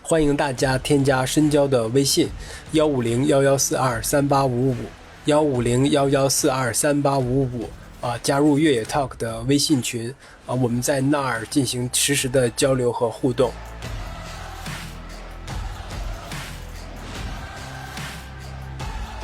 欢迎大家添加深交的微信15011423855，15011423855加入越野 Talk 的微信群我们在那儿进行实时的交流和互动。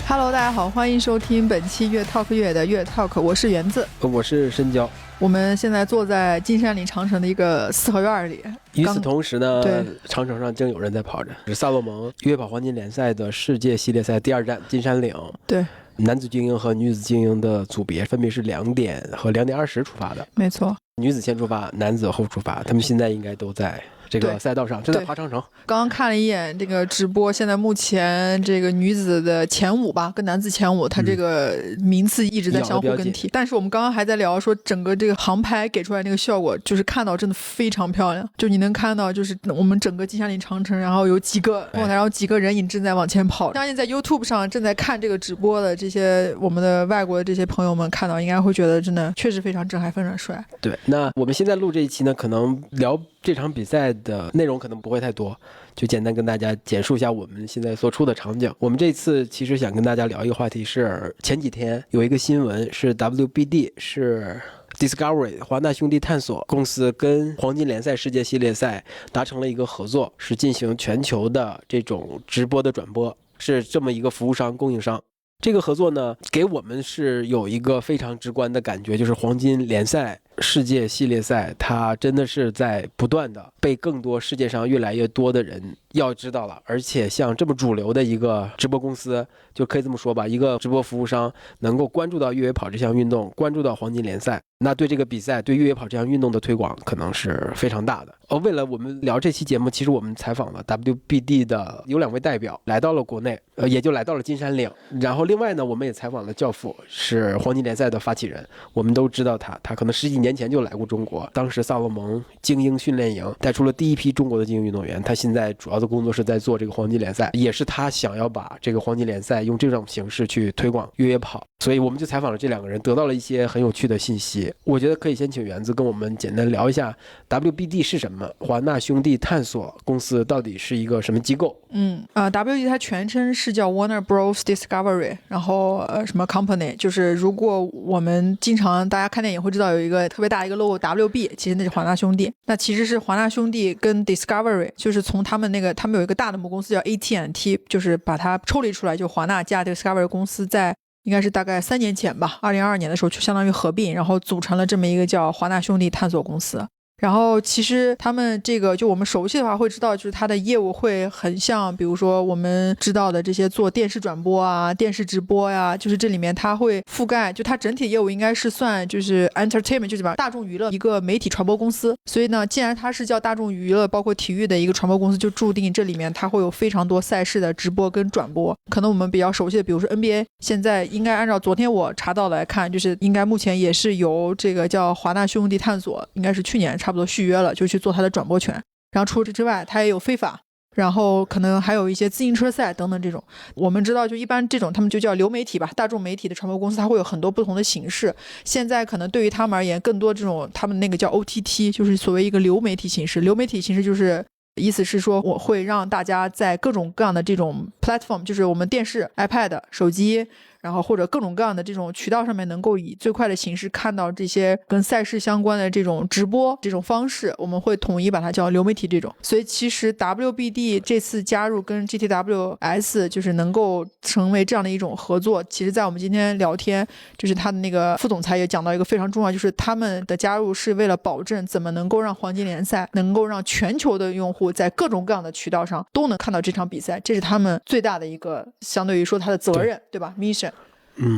Hello， 大家好，欢迎收听本期越 Talk 越野的越 Talk， 我是园子，我是深交。我们现在坐在金山岭长城的一个四合院里。与此同时呢，长城上正有人在跑着，是萨洛蒙越野跑黄金联赛的世界系列赛第2站金山岭。对，男子精英和女子精英的组别分别是2点和2点20出发的。没错，女子先出发，男子后出发，他们现在应该都在这个赛道上，正在爬长城。刚刚看了一眼这个直播，现在目前这个女子的前5吧，跟男子前5，它这个名次一直在相互更替。但是我们刚刚还在聊说，整个这个航拍给出来那个效果，就是看到真的非常漂亮。就你能看到，就是我们整个金山岭长城，然后有几个后台，然后几个人影正在往前跑。相信在 YouTube 上正在看这个直播的这些我们的外国的这些朋友们看到，应该会觉得真的确实非常震撼，非常帅。对，那我们现在录这一期呢，可能聊这场比赛的内容可能不会太多，就简单跟大家简述一下我们现在所处的场景。我们这次其实想跟大家聊一个话题，是前几天有一个新闻，是 WBD 是 Discovery 华纳兄弟探索公司跟黄金联赛世界系列赛达成了一个合作，是进行全球的这种直播的转播，是这么一个服务商供应商。这个合作呢，给我们是有一个非常直观的感觉，就是黄金联赛世界系列赛它真的是在不断的被更多世界上越来越多的人要知道了。而且像这么主流的一个直播公司，就可以这么说吧，一个直播服务商能够关注到越野跑这项运动，关注到黄金联赛，那对这个比赛，对越野跑这项运动的推广可能是非常大的。为了我们聊这期节目，其实我们采访了 WBD 的有2位代表来到了国内，也就来到了金山岭。然后另外呢，我们也采访了教父，是黄金联赛的发起人。我们都知道他可能10几年前就来过中国，当时萨洛蒙精英训练营带出了第一批中国的精英运动员。他现在主要的工作是在做这个黄金联赛，也是他想要把这个黄金联赛用这种形式去推广越野跑。所以我们就采访了这2个人，得到了一些很有趣的信息。我觉得可以先请园子跟我们简单聊一下 WBD 是什么，华纳兄弟探索公司到底是一个什么机构。WBD 它全称是叫 Warner Bros Discovery， 然后什么 Company， 就是如果我们经常大家看电影会知道有一个特别大的一个 logo WB， 其实那是华纳兄弟。那其实是华纳兄弟跟 Discovery， 就是从他们有一个大的母公司叫 AT&T， 就是把它抽离出来，就华纳加 Discovery 公司在应该是大概3年前吧，2022年的时候就相当于合并，然后组成了这么一个叫华纳兄弟探索公司。然后其实他们这个就我们熟悉的话会知道，就是它的业务会很像比如说我们知道的这些做电视转播啊、电视直播呀，就是这里面它会覆盖，就它整体业务应该是算就是 entertainment， 就是大众娱乐一个媒体传播公司。所以呢，既然它是叫大众娱乐包括体育的一个传播公司，就注定这里面它会有非常多赛事的直播跟转播。可能我们比较熟悉的比如说 NBA， 现在应该按照昨天我查到来看，就是应该目前也是由这个叫华纳兄弟探索，应该是去年差不多续约了，就去做它的转播权。然后除此之外它也有非法，然后可能还有一些自行车赛等等这种。我们知道就一般这种他们就叫流媒体吧，大众媒体的传播公司，它会有很多不同的形式。现在可能对于他们而言，更多这种他们那个叫 OTT， 就是所谓一个流媒体形式。流媒体形式就是意思是说我会让大家在各种各样的这种 platform， 就是我们电视、iPad、手机，然后或者各种各样的这种渠道上面能够以最快的形式看到这些跟赛事相关的这种直播这种方式，我们会统一把它叫流媒体这种。所以其实 WBD 这次加入跟 GTWS 就是能够成为这样的一种合作，其实在我们今天聊天就是他的那个副总裁也讲到一个非常重要，就是他们的加入是为了保证怎么能够让黄金联赛能够让全球的用户在各种各样的渠道上都能看到这场比赛，这是他们最大的一个相对于说他的责任， 对吧 mission。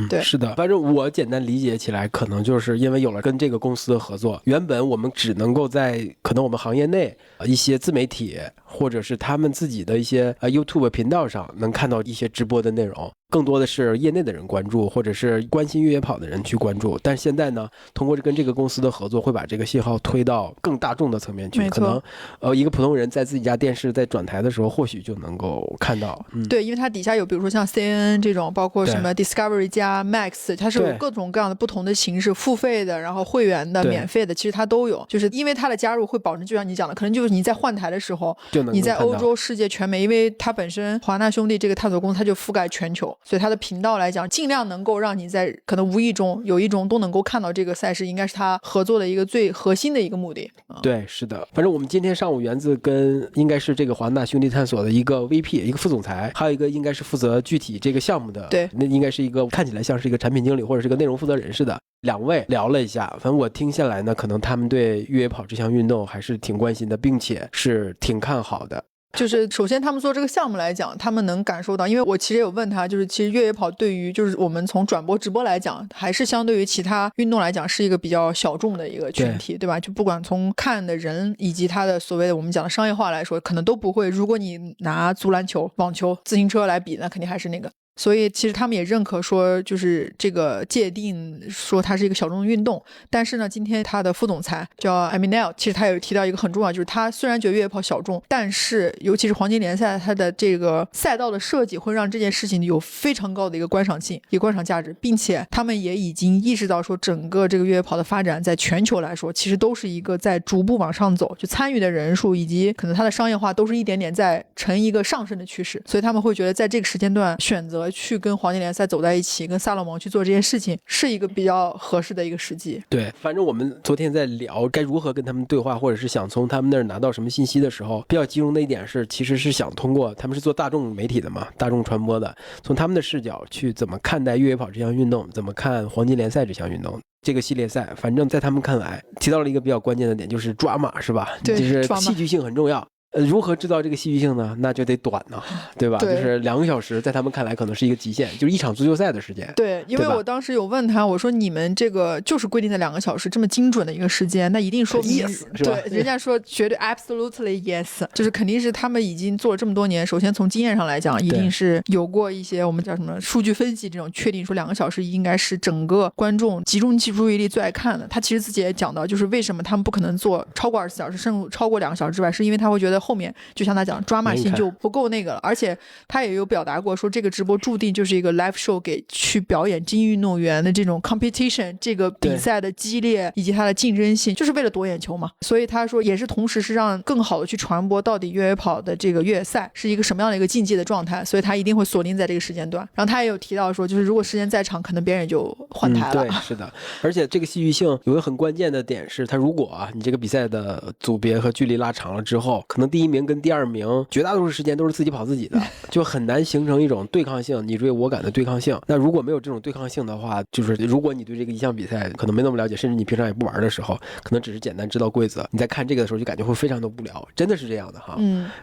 对，是的，反正我简单理解起来，可能就是因为有了跟这个公司的合作，原本我们只能够在可能我们行业内一些自媒体或者是他们自己的一些YouTube 频道上能看到一些直播的内容，更多的是业内的人关注，或者是关心越野跑的人去关注。但是现在呢，通过跟这个公司的合作，会把这个信号推到更大众的层面去，可能一个普通人在自己家电视在转台的时候，或许就能够看到。对，因为它底下有比如说像 CNN 这种，包括什么 Discovery 加 Max， 它是有各种各样的不同的形式，付费的，然后会员的、免费的，其实它都有。就是因为它的加入会保证，就像你讲的，可能就是你在换台的时候，你在欧洲、世界、全美，因为它本身华纳兄弟这个探索公司它就覆盖全球，所以它的频道来讲，尽量能够让你在可能无意中、有意中都能够看到这个赛事，应该是它合作的一个最核心的一个目的。对，是的。反正我们今天上午园子跟应该是这个华纳兄弟探索的一个 VP， 一个副总裁，还有一个应该是负责具体这个项目的，对，那应该是一个看起来像是一个产品经理或者是个内容负责人似的。两位聊了一下，反正我听下来呢，可能他们对越野跑这项运动还是挺关心的，并且是挺看好的。就是首先他们做这个项目来讲，他们能感受到，因为我其实有问他，就是其实越野跑对于就是我们从转播直播来讲，还是相对于其他运动来讲是一个比较小众的一个群体， 对吧？就不管从看的人以及他的所谓的我们讲的商业化来说，可能都不会，如果你拿足篮球、网球、自行车来比，那肯定还是那个。所以其实他们也认可说，就是这个界定说它是一个小众运动。但是呢，今天他的副总裁叫 Emmanuel， 其实他有提到一个很重要，就是他虽然觉得越野跑小众，但是尤其是黄金联赛它的这个赛道的设计会让这件事情有非常高的一个观赏性、一个观赏价值，并且他们也已经意识到说，整个这个越野跑的发展在全球来说，其实都是一个在逐步往上走，就参与的人数以及可能它的商业化都是一点点在呈一个上升的趋势。所以他们会觉得在这个时间段选择去跟黄金联赛走在一起，跟萨洛蒙去做这件事情，是一个比较合适的一个时机。对，反正我们昨天在聊该如何跟他们对话，或者是想从他们那儿拿到什么信息的时候，比较集中的一点是，其实是想通过他们是做大众媒体的嘛，大众传播的，从他们的视角去怎么看待越野跑这项运动，怎么看黄金联赛这项运动。这个系列赛，反正在他们看来，提到了一个比较关键的点，就是抓马，是吧？对，就是戏剧性很重要。如何制造这个戏剧性呢？那就得短呢，对吧？对，就是2个小时，在他们看来可能是一个极限，就是一场足球赛的时间。对，因为我当时有问他，我说你们这个就是规定在2个小时，这么精准的一个时间，那一定说明 yes， 是吧？对，人家说绝对 absolutely yes， 就是肯定是他们已经做了这么多年，首先从经验上来讲，一定是有过一些我们叫什么数据分析这种确定，说2个小时应该是整个观众集中注意力最爱看的。他其实自己也讲到，就是为什么他们不可能做超过24小时，甚至超过2个小时之外，是因为他会觉得后面就像他讲抓马性就不够那个了，而且他也有表达过说，这个直播注定就是一个 live show， 给去表演精英运动员的这种 competition， 这个比赛的激烈以及它的竞争性，就是为了夺眼球嘛。所以他说也是同时是让更好的去传播到底越野跑的这个越野赛是一个什么样的一个竞技的状态，所以他一定会锁定在这个时间段。然后他也有提到说，就是如果时间再长，可能别人也就换台了。对，是的。而且这个戏剧性有个很关键的点是，他如果你这个比赛的组别和距离拉长了之后，可能第1名跟第2名绝大多数时间都是自己跑自己的，就很难形成一种对抗性，你追我赶的对抗性。那如果没有这种对抗性的话，就是如果你对这个一项比赛可能没那么了解，甚至你平常也不玩的时候，可能只是简单知道规则，你在看这个的时候就感觉会非常的无聊，真的是这样的哈。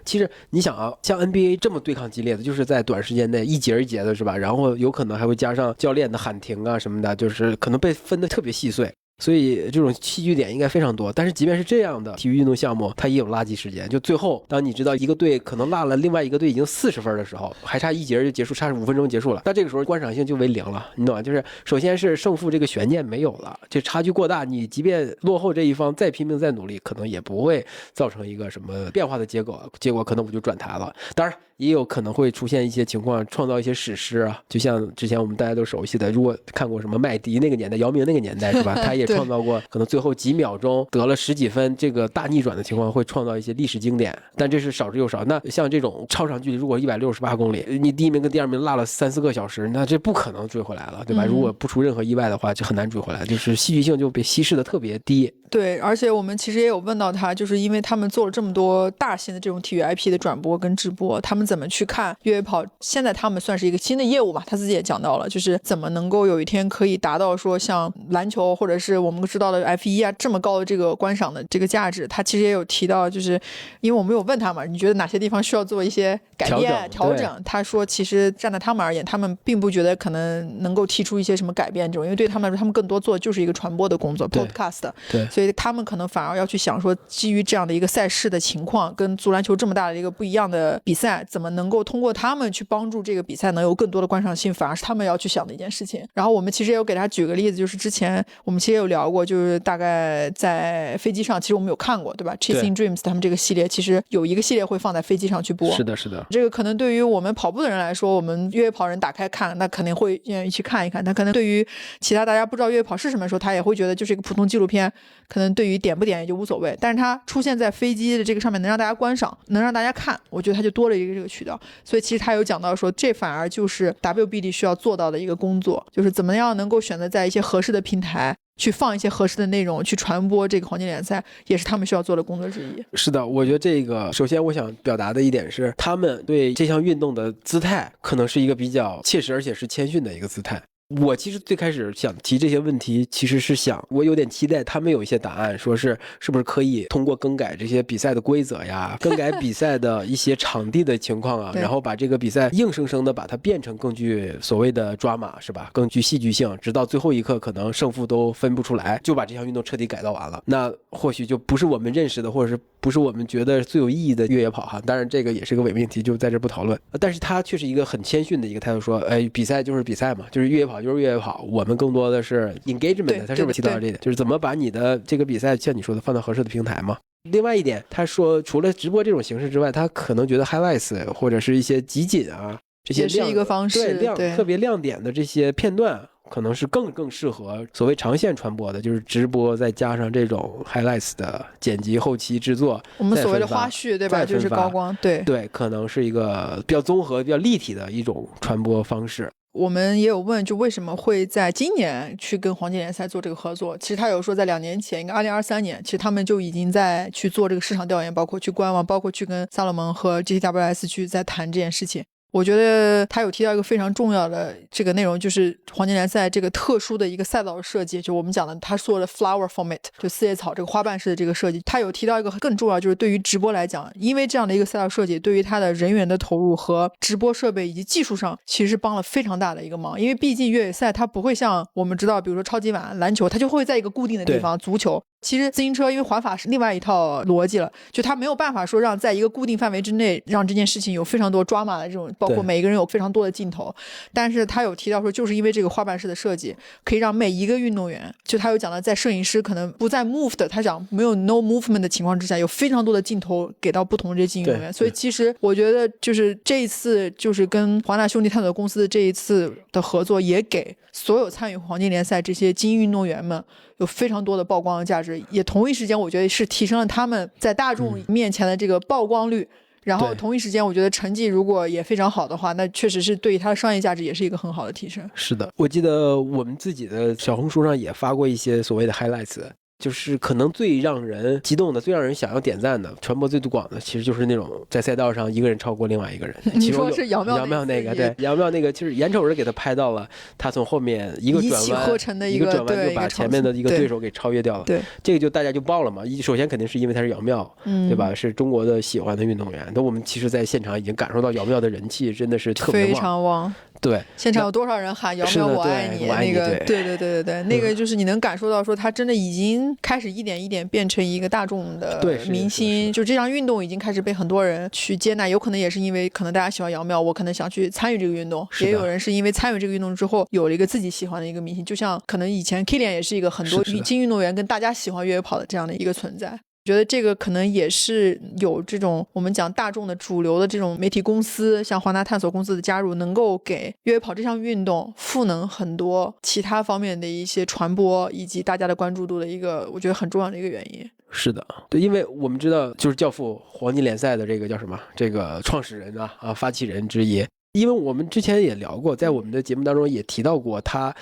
其实你想啊，像 NBA 这么对抗激烈的，就是在短时间内一节一节的，是吧？然后有可能还会加上教练的喊停啊什么的，就是可能被分得特别细碎。所以这种戏剧点应该非常多，但是即便是这样的体育运动项目，它也有垃圾时间。就最后，当你知道一个队可能落了另外一个队已经40分的时候，还差1节就结束，差5分钟结束了，那这个时候观赏性就为0了，你懂吗？就是首先是胜负这个悬念没有了，这差距过大，你即便落后这一方再拼命再努力，可能也不会造成一个什么变化的结果可能我就转台了。当然也有可能会出现一些情况，创造一些史诗啊，就像之前我们大家都熟悉的，如果看过什么麦迪那个年代、姚明那个年代，是吧？他也创造过可能最后几秒钟得了10几分，这个大逆转的情况会创造一些历史经典，但这是少之又少。那像这种超长距离，如果168公里，你第1名跟第2名落了3、4个小时，那这不可能追回来了，对吧？如果不出任何意外的话，就很难追回来，就是戏剧性就被稀释的特别低。对，而且我们其实也有问到他，就是因为他们做了这么多大型的这种体育 IP 的转播跟直播，他们怎么去看越野跑？现在他们算是一个新的业务吧，他自己也讲到了，就是怎么能够有一天可以达到说像篮球或者是我们知道的 F1 啊这么高的这个观赏的这个价值。他其实也有提到，就是因为我们有问他嘛，你觉得哪些地方需要做一些改变调整？他说其实站在他们而言，他们并不觉得可能能够提出一些什么改变这种，因为对他们来说，他们更多做的就是一个传播的工作 podcast， 对，所以所以他们可能反而要去想说，基于这样的一个赛事的情况，跟足篮球这么大的一个不一样的比赛，怎么能够通过他们去帮助这个比赛能有更多的观赏性，反而是他们要去想的一件事情。然后我们其实也有给他举个例子，就是之前我们其实也有聊过，就是大概在飞机上，其实我们有看过，对吧 ？Chasing Dreams 他们这个系列其实有一个系列会放在飞机上去播。是的，是的。这个可能对于我们跑步的人来说，我们越野跑人打开看，那肯定会愿意去看一看。他可能对于其他大家不知道越野跑是什么的时候，他也会觉得就是一个普通纪录片，可能对于点不点也就无所谓。但是它出现在飞机的这个上面，能让大家观赏，能让大家看，我觉得它就多了一个这个渠道。所以其实他有讲到说，这反而就是 WBD 需要做到的一个工作，就是怎么样能够选择在一些合适的平台去放一些合适的内容，去传播这个黄金联赛，也是他们需要做的工作之一。是的，我觉得这个首先我想表达的一点是，他们对这项运动的姿态可能是一个比较切实而且是谦逊的一个姿态。我其实最开始想提这些问题，其实是想我有点期待他们有一些答案，说是不是可以通过更改这些比赛的规则呀，更改比赛的一些场地的情况啊，然后把这个比赛硬生生的把它变成更具所谓的抓马，是吧？更具戏剧性，直到最后一刻可能胜负都分不出来，就把这项运动彻底改造完了。那或许就不是我们认识的，或者是不是我们觉得最有意义的越野跑哈。当然这个也是个伪命题，就在这不讨论。但是他却是一个很谦逊的一个态度，说，比赛就是比赛嘛，就是越野跑就是越野跑，我们更多的是 engagement， 他是不是提到这一点？就是怎么把你的这个比赛像你说的放到合适的平台嘛。另外一点，他说除了直播这种形式之外，他可能觉得 highlights 或者是一些集锦啊，这些也是一个方式，对特别亮点的这些片段，可能是更适合所谓长线传播的，就是直播再加上这种 highlights 的剪辑后期制作，我们所谓的花絮，对吧？就是高光，对，可能是一个比较综合、比较立体的一种传播方式。我们也有问，就为什么会在今年去跟黄金联赛做这个合作？其实他有说，在2年前，应该2023年，其实他们就已经在去做这个市场调研，包括去官网，包括去跟萨洛蒙和 GTWS 去在谈这件事情。我觉得他有提到一个非常重要的这个内容，就是黄金联赛这个特殊的一个赛道的设计，就我们讲的他说的 flower format， 就四叶草这个花瓣式的这个设计。他有提到一个更重要，就是对于直播来讲，因为这样的一个赛道设计，对于他的人员的投入和直播设备以及技术上，其实是帮了非常大的一个忙。因为毕竟越野赛它不会像我们知道，比如说超级碗、篮球，它就会在一个固定的地方，足球。其实自行车因为环法是另外一套逻辑了，就它没有办法说让在一个固定范围之内让这件事情有非常多抓马的这种，包括每一个人有非常多的镜头。但是他有提到说，就是因为这个花瓣式的设计，可以让每一个运动员，就他有讲到在摄影师可能不在 move 的，他讲没有 no movement 的情况之下，有非常多的镜头给到不同的这些运动员。所以其实我觉得就是这一次就是跟华纳兄弟探索公司这一次的合作，也给所有参与黄金联赛这些精英运动员们有非常多的曝光的价值，也同一时间我觉得是提升了他们在大众面前的这个曝光率，然后同一时间我觉得成绩如果也非常好的话，那确实是对于它的商业价值也是一个很好的提升。是的，我记得我们自己的小红书上也发过一些所谓的 highlights，就是可能最让人激动的、最让人想要点赞的、传播最广的，其实就是那种在赛道上一个人超过另外一个人。你说是姚妙那个，对，姚妙那个，就是眼瞅着给他拍到了，他从后面一个转弯，一起合成的一个转弯就把前面的一个对手给超越掉了。对，这个就大家就爆了嘛。首先肯定是因为他是姚妙，对吧？是中国的喜欢的运动员。但我们其实在现场已经感受到姚妙的人气真的是特别非常旺。对，现场有多少人喊姚妙我爱你，那个对，那个就是你能感受到说他真的已经开始一点一点变成一个大众的明星，就这项运动已经开始被很多人去接纳。有可能也是因为可能大家喜欢姚妙，我可能想去参与这个运动，也有人是因为参与这个运动之后有了一个自己喜欢的一个明星，就像可能以前 Kilian 也是一个很多精英运动员跟大家喜欢越野跑的这样的一个存在。觉得这个可能也是有这种我们讲大众的主流的这种媒体公司，像华纳探索公司的加入，能够给越野跑这项运动赋能很多其他方面的一些传播以及大家的关注度的一个我觉得很重要的一个原因。是的，对，因为我们知道就是教父黄金联赛的这个叫什么，这个创始人发起人之一。因为我们之前也聊过，在我们的节目当中也提到过他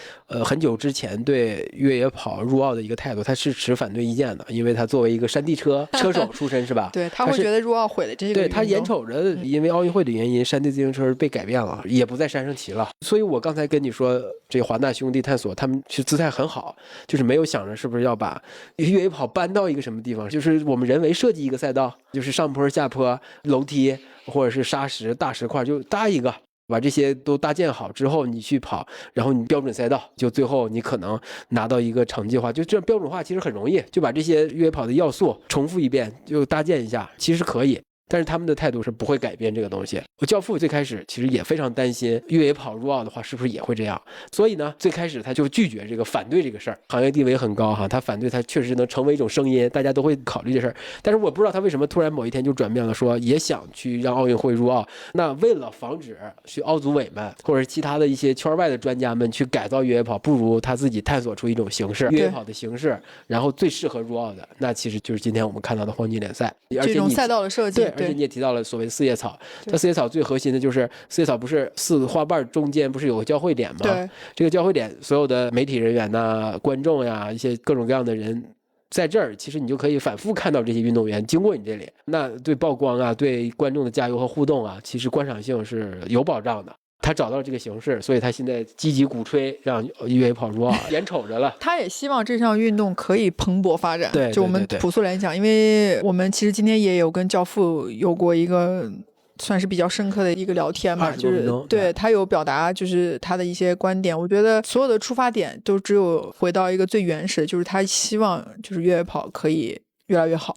很久之前对越野跑入奥的一个态度，他是持反对意见的，因为他作为一个山地车手出身是吧？对，他会觉得入奥毁了这个运动。对，他眼瞅着因为奥运会的原因，山地自行车被改变了，也不在山上骑了。所以我刚才跟你说，这华纳兄弟探索他们其实姿态很好，就是没有想着是不是要把越野跑搬到一个什么地方，就是我们人为设计一个赛道，就是上坡下坡楼梯或者是沙石大石块就搭一个，把这些都搭建好之后你去跑，然后你标准赛道，就最后你可能拿到一个成绩化，就这样标准化其实很容易，就把这些越野跑的要素重复一遍就搭建一下，其实可以。但是他们的态度是不会改变这个东西。我教父最开始其实也非常担心越野跑入奥的话是不是也会这样，所以呢最开始他就拒绝这个反对这个事儿，行业地位很高哈，他反对，他确实能成为一种声音，大家都会考虑这事儿。但是我不知道他为什么突然某一天就转变了，说也想去让奥运会入奥。那为了防止去奥组委们或者其他的一些圈外的专家们去改造越野跑，不如他自己探索出一种形式，越野跑的形式，然后最适合入奥的，那其实就是今天我们看到的黄金联赛。而且这种赛道的设计，对，而且你也提到了所谓四叶草，它四叶草最核心的就是四叶草不是四个花瓣中间不是有个交汇点吗？对，这个交汇点所有的媒体人员呐、观众呀、一些各种各样的人在这儿，其实你就可以反复看到这些运动员经过你这里，那对曝光啊，对观众的加油和互动啊，其实观赏性是有保障的。他找到了这个形式，所以他现在积极鼓吹让越野跑入奥，眼瞅着了。他也希望这项运动可以蓬勃发展。对，就我们朴素来讲，因为我们其实今天也有跟教父有过一个算是比较深刻的一个聊天嘛，就是对他有表达就是他的一些观点。我觉得所有的出发点都只有回到一个最原始的，就是他希望就是越野跑可以越来越好，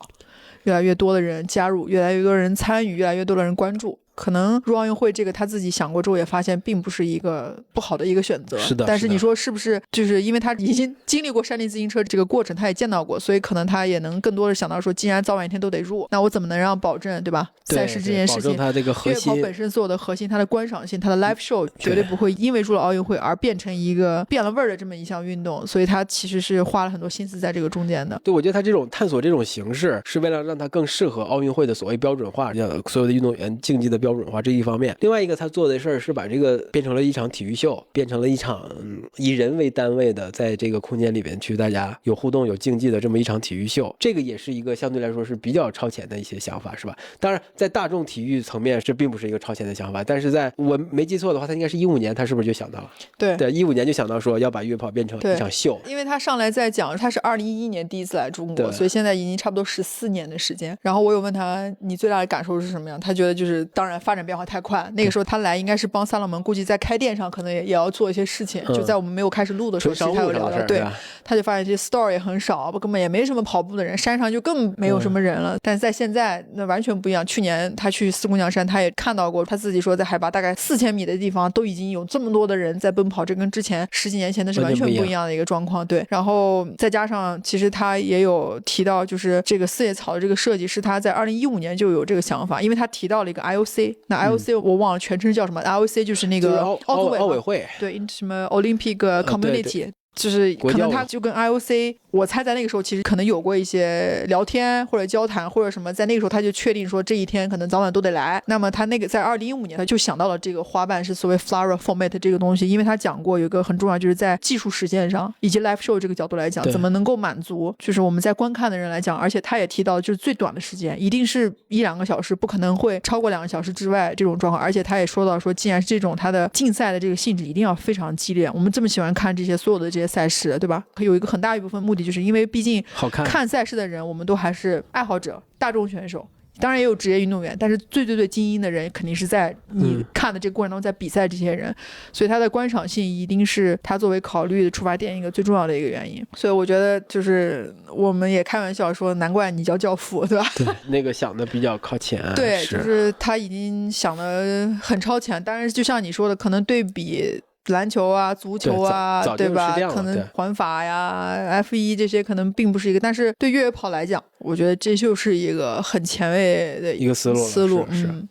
越来越多的人加入，越来越多人参与，越来越多的人关注。可能入奥运会这个他自己想过之后也发现并不是一个不好的一个选择，是的。但是你说是不是就是因为他已经经历过山地自行车这个过程，他也见到过，所以可能他也能更多的想到说，既然早晚一天都得入，那我怎么能让保证对吧？赛事这件事情，它这个核心，越野跑本身所有的核心，它的观赏性，它的 live show 绝对不会因为入了奥运会而变成一个变了味儿的这么一项运动，所以他其实是花了很多心思在这个中间的。对，我觉得他这种探索这种形式是为了让它更适合奥运会的所谓标准化，让所有的运动员竞技的标准化这一方面。另外一个他做的事儿是把这个变成了一场体育秀，变成了一场以人为单位的在这个空间里边去大家有互动有竞技的这么一场体育秀，这个也是一个相对来说是比较超前的一些想法，是吧？当然在大众体育层面这并不是一个超前的想法，但是在我没记错的话，他应该是2015年他是不是就想到了？对，2015年就想到说要把越野跑变成一场秀。因为他上来在讲他是2011年第一次来中国，所以现在已经差不多14年的时间。然后我有问他你最大的感受是什么样，他觉得就是当然发展变化太快，那个时候他来应该是帮SALOMON估计在开店上可能也要做一些事情，就在我们没有开始录的时候其实他有聊到，对，他就发现这 store 也很少，根本也没什么跑步的人，山上就更没有什么人了。但是在现在那完全不一样，去年他去四姑娘山他也看到过，他自己说在海拔大概4000米的地方都已经有这么多的人在奔跑，这跟之前10几年前的是完全不一样的一个状况。对，然后再加上其实他也有提到，就是这个四叶草的这个设计是他在2015年就有这个想法，因为他提到了一个 IOC， 那 IOC 我忘了全称叫什么， IOC 就是那个奥委会，对，什么 Olympic Community，就是可能他就跟 IOC， 我猜在那个时候其实可能有过一些聊天或者交谈或者什么，在那个时候他就确定说这一天可能早晚都得来。那么他那个在2015年他就想到了这个花瓣是所谓 flower format 这个东西，因为他讲过有一个很重要，就是在技术实践上以及 live show 这个角度来讲，怎么能够满足就是我们在观看的人来讲，而且他也提到就是最短的时间一定是1-2个小时，不可能会超过2个小时之外这种状况。而且他也说到说，既然是这种他的竞赛的这个性质一定要非常激烈，我们这么喜欢看这些所有的这些赛事，对吧？有一个很大一部分目的就是因为毕竟看赛事的人我们都还是爱好者大众选手，当然也有职业运动员，但是最精英的人肯定是在你看的这个过程中在比赛这些人，所以他的观赏性一定是他作为考虑的出发点一个最重要的一个原因。所以我觉得就是我们也开玩笑说难怪你叫教父，对吧？对，那个想的比较靠前。对，就是他已经想的很超前，当然就像你说的可能对比篮球啊足球啊 对吧，可能环法呀 F1 这些可能并不是一个，但是对越野跑来讲我觉得这就是一个很前卫的一个思路。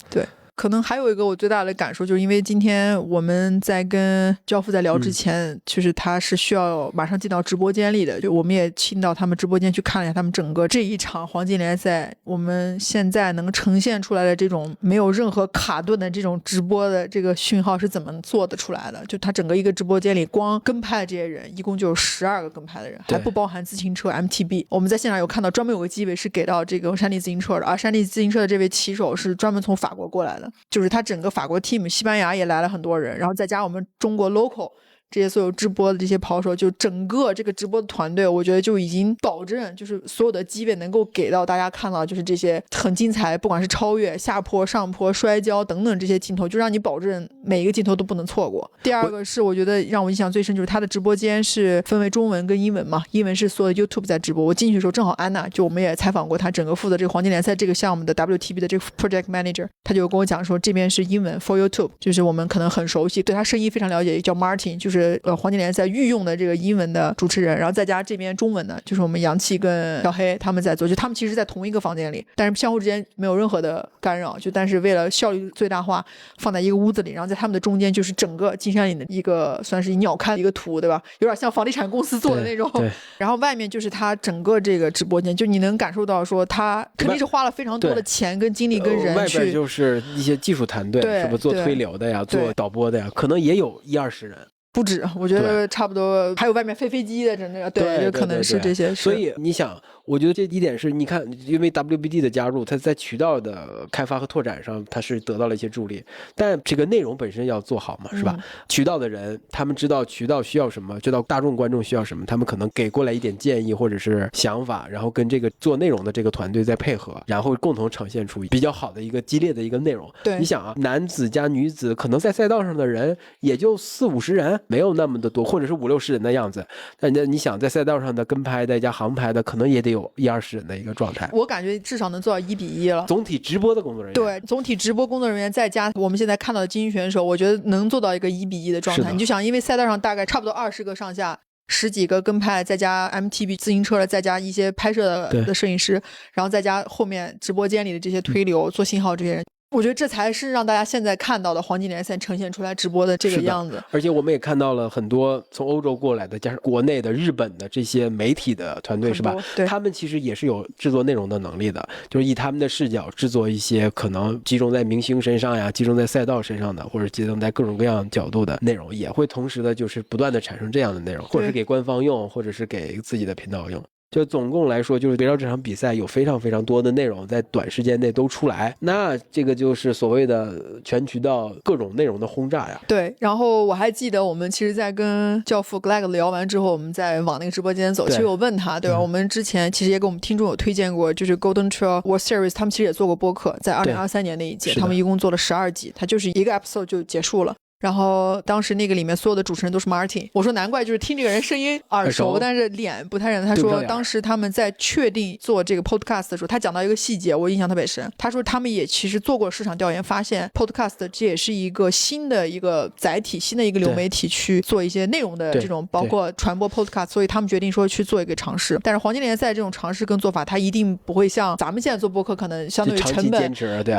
对。可能还有一个我最大的感受，就是因为今天我们在跟教父在聊之前，就是他是需要马上进到直播间里的，就我们也进到他们直播间去看了一下他们整个这一场黄金联赛，我们现在能呈现出来的这种没有任何卡顿的这种直播的这个讯号是怎么做得出来的。就他整个一个直播间里光跟拍的这些人一共就有12个跟拍的人，还不包含自行车 MTB。 我们在现场有看到专门有个机位是给到这个山地自行车的，而山地自行车的这位骑手是专门从法国过来的，就是他整个法国 team 西班牙也来了很多人，然后再加我们中国 local 这些所有直播的这些跑手，就整个这个直播的团队，我觉得就已经保证就是所有的机位能够给到大家看到，就是这些很精彩，不管是超越、下坡、上坡、摔跤等等这些镜头，就让你保证每一个镜头都不能错过。第二个是我觉得让我印象最深，就是他的直播间是分为中文跟英文嘛，英文是所有的 YouTube 在直播。我进去的时候正好安娜，就我们也采访过他整个负责这个黄金联赛这个项目的 WTB 的这个 Project Manager， 他就跟我讲说这边是英文 for YouTube， 就是我们可能很熟悉，对他声音非常了解，叫 Martin， 就是黄金联赛御用的这个英文的主持人，然后再加这边中文的，就是我们杨琪跟小黑他们在做，就他们其实在同一个房间里，但是相互之间没有任何的干扰，就但是为了效率最大化放在一个屋子里，然后在他们的中间就是整个金山岭的一个算是鸟瞰的一个图，对吧？有点像房地产公司做的那种。然后外面就是他整个这个直播间，就你能感受到说他肯定是花了非常多的钱跟精力跟人去。外边就是一些技术团队，是不是做推流的呀，做导播的呀，可能也有10-20人。不止，我觉得差不多，还有外面飞机的，真的，对，可能是这些。所以你想，我觉得这一点是你看，因为 WBD 的加入，它在渠道的开发和拓展上，它是得到了一些助力。但这个内容本身要做好嘛，是吧？渠道的人，他们知道渠道需要什么，知道大众观众需要什么，他们可能给过来一点建议或者是想法，然后跟这个做内容的这个团队再配合，然后共同呈现出比较好的一个激烈的一个内容。对，你想啊，男子加女子，可能在赛道上的人也就40-50人。没有那么的多，或者是50-60人的样子。但你想，在赛道上的跟拍的加航拍的，可能也得有10-20人的一个状态。我感觉至少能做到1:1了。总体直播的工作人员，对，总体直播工作人员再加我们现在看到的精英选手，我觉得能做到一个1:1的状态。你就想，因为赛道上大概差不多20个上下。10几个跟拍，再加 MTB 自行车的，再加一些拍摄的摄影师，然后再加后面直播间里的这些推流、做信号这些人。我觉得这才是让大家现在看到的黄金联赛呈现出来直播的这个样子。而且我们也看到了很多从欧洲过来的，加上国内的、日本的这些媒体的团队，是吧？对，他们其实也是有制作内容的能力的，就是以他们的视角制作一些可能集中在明星身上呀、集中在赛道身上的，或者集中在各种各样角度的内容，也会同时的就是不断的产生这样的内容，或者是给官方用，或者是给自己的频道用。就总共来说，就是围绕这场比赛有非常非常多的内容在短时间内都出来，那这个就是所谓的全渠道各种内容的轰炸呀。对，然后我还记得我们其实在跟教父 Greg 聊完之后，我们再往那个直播间走，其实我问他，对吧？我们之前其实也给我们听众有推荐过，就是 Golden Trail World Series 他们其实也做过播客，在2023年那一届，他们一共做了12集，他就是一个 episode 就结束了。然后当时那个里面所有的主持人都是 Martin， 我说难怪，就是听这个人声音耳熟，但是脸不太认得。他说当时他们在确定做这个 podcast 的时候，他讲到一个细节，我印象特别深。他说他们也其实做过市场调研，发现 podcast 这也是一个新的一个载体，新的一个流媒体去做一些内容的这种，包括传播 podcast， 所以他们决定说去做一个尝试。但是黄金联赛这种尝试跟做法，它一定不会像咱们现在做播客可能相对于成本，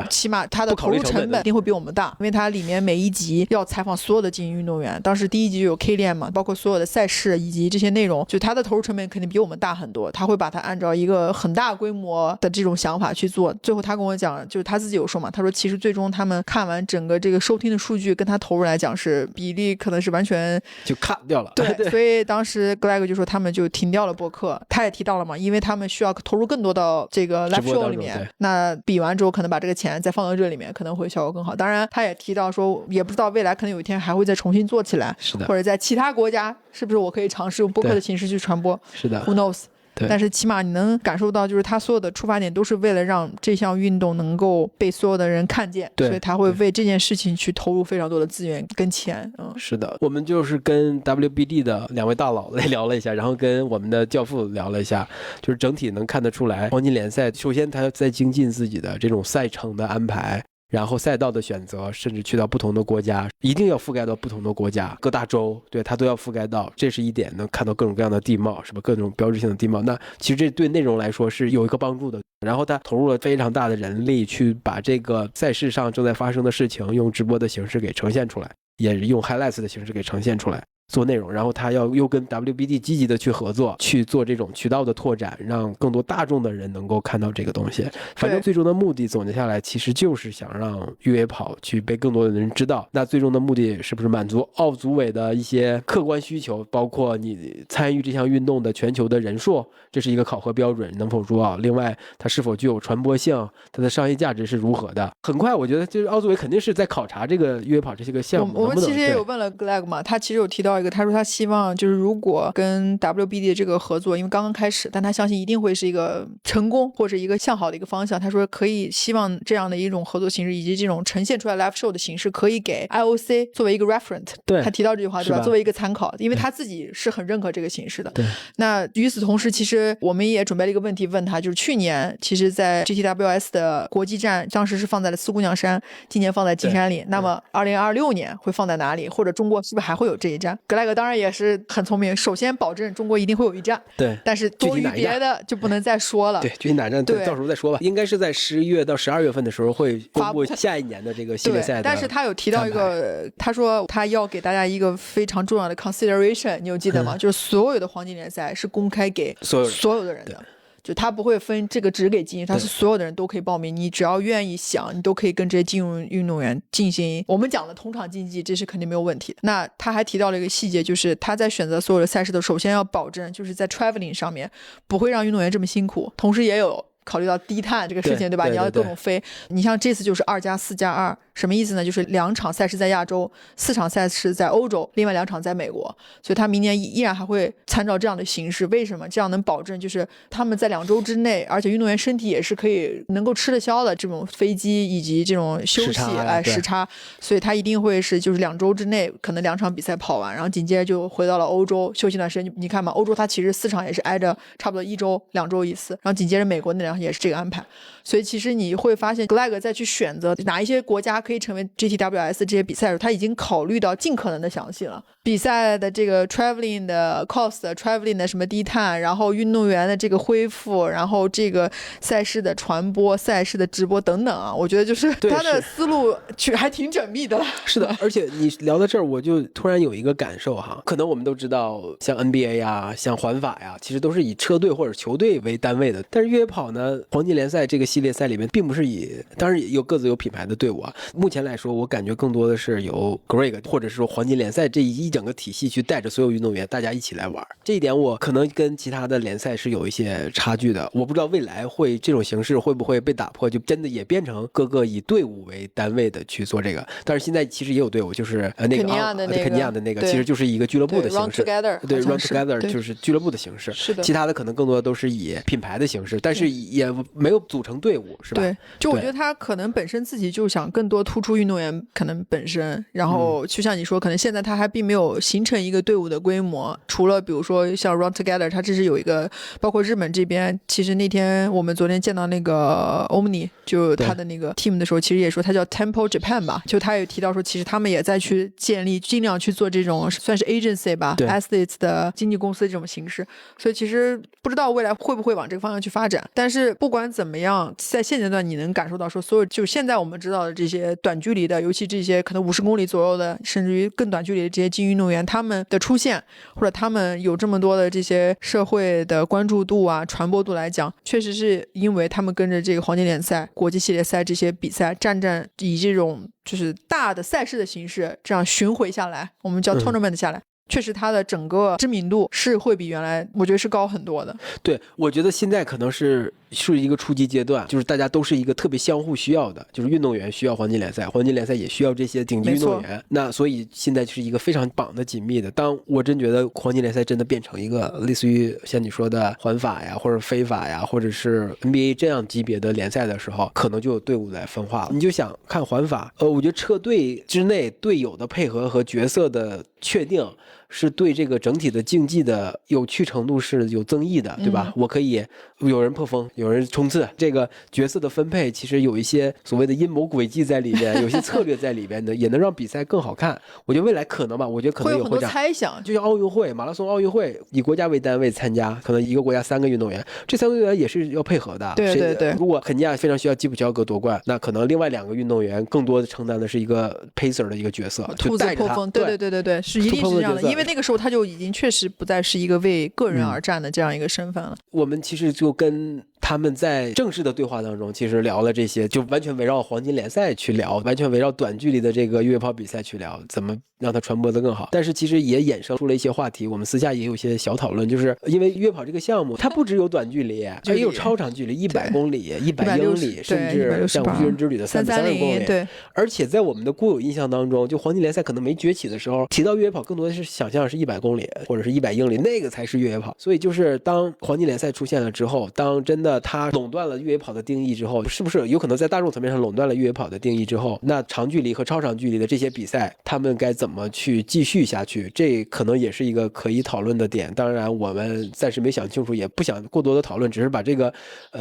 起码它的投入成本一定会比我们大，因为它里面每一集要采访所有的精英运动员，当时第一集就有 K 链嘛，包括所有的赛事以及这些内容，就它的投入成本肯定比我们大很多，他会把它按照一个很大规模的这种想法去做。最后他跟我讲，就是他自己有说嘛，他说其实最终他们看完整个这个收听的数据跟他投入来讲是比例可能是完全就cut掉了。对，所以当时 Greg 就说他们就停掉了播客，他也提到了嘛，因为他们需要投入更多到这个 live show 里面，那比完之后可能把这个钱再放到这里面可能会效果更好。当然他也提到说，也不知道未来可能有一天还会再重新做起来，是的，或者在其他国家是不是我可以尝试用播客的形式去传播，是的 Who knows。但是起码你能感受到，就是他所有的出发点都是为了让这项运动能够被所有的人看见，所以他会为这件事情去投入非常多的资源跟钱。是的，我们就是跟 WBD 的2位大佬来聊了一下，然后跟我们的教父聊了一下，就是整体能看得出来，黄金联赛首先他在精进自己的这种赛程的安排，然后赛道的选择，甚至去到不同的国家，一定要覆盖到不同的国家各大洲，对，它都要覆盖到，这是一点，能看到各种各样的地貌，是吧？各种标志性的地貌，那其实这对内容来说是有一个帮助的。然后他投入了非常大的人力去把这个赛事上正在发生的事情用直播的形式给呈现出来，也用 highlights 的形式给呈现出来，做内容。然后他又跟 WBD 积极的去合作，去做这种渠道的拓展，让更多大众的人能够看到这个东西。反正最终的目的总结下来，其实就是想让越野跑去被更多的人知道。那最终的目的是不是满足奥组委的一些客观需求，包括你参与这项运动的全球的人数，这是一个考核标准，能否入奥？另外它是否具有传播性，它的商业价值是如何的？很快我觉得就是奥组委肯定是在考察这个越野跑这些个项目。我们其实也有问了 Greg 嘛，他其实有提到到一个，他说他希望就是如果跟 WBD 的这个合作，因为刚刚开始，但他相信一定会是一个成功或者一个向好的一个方向。他说可以希望这样的一种合作形式以及这种呈现出来 live show 的形式可以给 IOC 作为一个 reference。 对，他提到这句话对吧？作为一个参考，因为他自己是很认可这个形式的。对，那与此同时，其实我们也准备了一个问题问他，就是去年其实在 GTWS 的国际站当时是放在了四姑娘山，今年放在金山岭，那么2026年会放在哪里，或者中国是不是还会有这一站？格莱格当然也是很聪明，首先保证中国一定会有一站，对，但是多于别的就不能再说了。对，具体哪站到时候再说吧。应该是在11月到12月份的时候会公布下一年的这个系列赛的。但是他有提到一个，他说他要给大家一个非常重要的 consideration， 你有记得吗？就是所有的黄金联赛是公开给所有的人的。就他不会分这个只给精英，他是所有的人都可以报名，你只要愿意想，你都可以跟这些精英运动员进行我们讲的同场竞技，这是肯定没有问题的。那他还提到了一个细节，就是他在选择所有的赛事的首先要保证就是在 traveling 上面不会让运动员这么辛苦，同时也有考虑到低碳这个事情，对吧？你要各种飞。你像这次就是2+4+2，什么意思呢？就是2场赛事在亚洲，4场赛事在欧洲，另外2场在美国。所以他明年依然还会参照这样的形式。为什么？这样能保证就是他们在2周之内，而且运动员身体也是可以能够吃得消的这种飞机以及这种休息时差。所以他一定会是就是2周之内可能2场比赛跑完，然后紧接着就回到了欧洲休息段时间。你看嘛，欧洲它其实4场也是挨着差不多1周2周一次，然后紧接着美国那2场也是这个安排。所以其实你会发现 Greg 再去选择哪一些国家可以成为 GTWS 这些比赛的时候，他已经考虑到尽可能的详细了。比赛的这个 traveling 的 cost，traveling 的什么低碳，然后运动员的这个恢复，然后这个赛事的传播、赛事的直播等等啊，我觉得就是他的思路还挺缜密的。是的，而且你聊到这儿，我就突然有一个感受哈，可能我们都知道像 NBA 呀、像环法呀，其实都是以车队或者球队为单位的，但是越野跑呢，黄金联赛这个系列赛里面并不是当然也有各自有品牌的队伍啊。目前来说，我感觉更多的是由 Greg 或者是说黄金联赛这一整个体系去带着所有运动员，大家一起来玩。这一点我可能跟其他的联赛是有一些差距的。我不知道未来这种形式会不会被打破，就真的也变成各个以队伍为单位的去做这个。但是现在其实也有队伍，就是那个肯尼亚的那个，其实就是一个俱乐部的形式。对 ，Run Together 就是俱乐部的形式。是的。其他的可能更多都是以品牌的形式，但是也没有组成队伍，是吧？对，就我觉得他可能本身自己就想更多突出运动员可能本身，然后就像你说，可能现在他还并没有形成一个队伍的规模。除了比如说像 Run Together， 他这是有一个，包括日本这边，其实那天我们昨天见到那个 Omni， 就他的那个 team 的时候，其实也说他叫 Tempo Japan 吧，就他也提到说，其实他们也在去建立，尽量去做这种算是 agency 吧 ，athletes 的经纪公司这种形式。所以其实不知道未来会不会往这个方向去发展，但是不管怎么样，在现阶段你能感受到说，所有就现在我们知道的这些短距离的，尤其这些可能50公里左右的，甚至于更短距离的这些精英运动员，他们的出现，或者他们有这么多的这些社会的关注度啊、传播度来讲，确实是因为他们跟着这个黄金联赛、国际系列赛这些比赛以这种就是大的赛事的形式这样巡回下来，我们叫 tournament 下来，确实它的整个知名度是会比原来我觉得是高很多的。对，我觉得现在可能是一个初级阶段，就是大家都是一个特别相互需要的，就是运动员需要黄金联赛，黄金联赛也需要这些顶级运动员。那所以现在是一个非常绑的紧密的。当我真觉得黄金联赛真的变成一个类似于像你说的环法呀，或者非法呀，或者是 NBA 这样级别的联赛的时候，可能就有队伍来分化了。你就想看环法，我觉得车队之内队友的配合和角色的确定是对这个整体的竞技的有趣程度是有增益的，对吧？我可以有人破风，有人冲刺，这个角色的分配其实有一些所谓的阴谋诡计在里边，有些策略在里边的，也能让比赛更好看。我觉得未来可能吧，我觉得可能会有很多猜想，就像奥运会、马拉松奥运会，以国家为单位参加，可能一个国家3个运动员，这3个运动员也是要配合的。对对对。如果肯尼亚非常需要基普乔格夺冠，那可能另外2个运动员更多的承担的是一个 pacer 的一个角色，兔子破风。对对对对对，是一定是这样的，因为那个时候他就已经确实不再是一个为个人而战的这样一个身份了。我们其实就跟他们在正式的对话当中其实聊了这些，就完全围绕黄金联赛去聊，完全围绕短距离的这个越野跑比赛去聊，怎么让它传播得更好。但是其实也衍生出了一些话题，我们私下也有一些小讨论，就是因为越野跑这个项目它不只有短距离，也有超长距离100公里100英里，甚至像无人之旅的330公里。对，而且在我们的固有印象当中，就黄金联赛可能没崛起的时候，提到越野跑更多的是想象是100公里或者是100英里，那个才是越野跑。所以就是当黄金联赛出现了之后，当真的它垄断了越野跑的定义之后，是不是有可能在大众层面上垄断了越野跑的定义之后，那长距离和超长距离的这些比赛他们该怎么去继续下去，这可能也是一个可以讨论的点。当然我们暂时没想清楚，也不想过多的讨论，只是把这个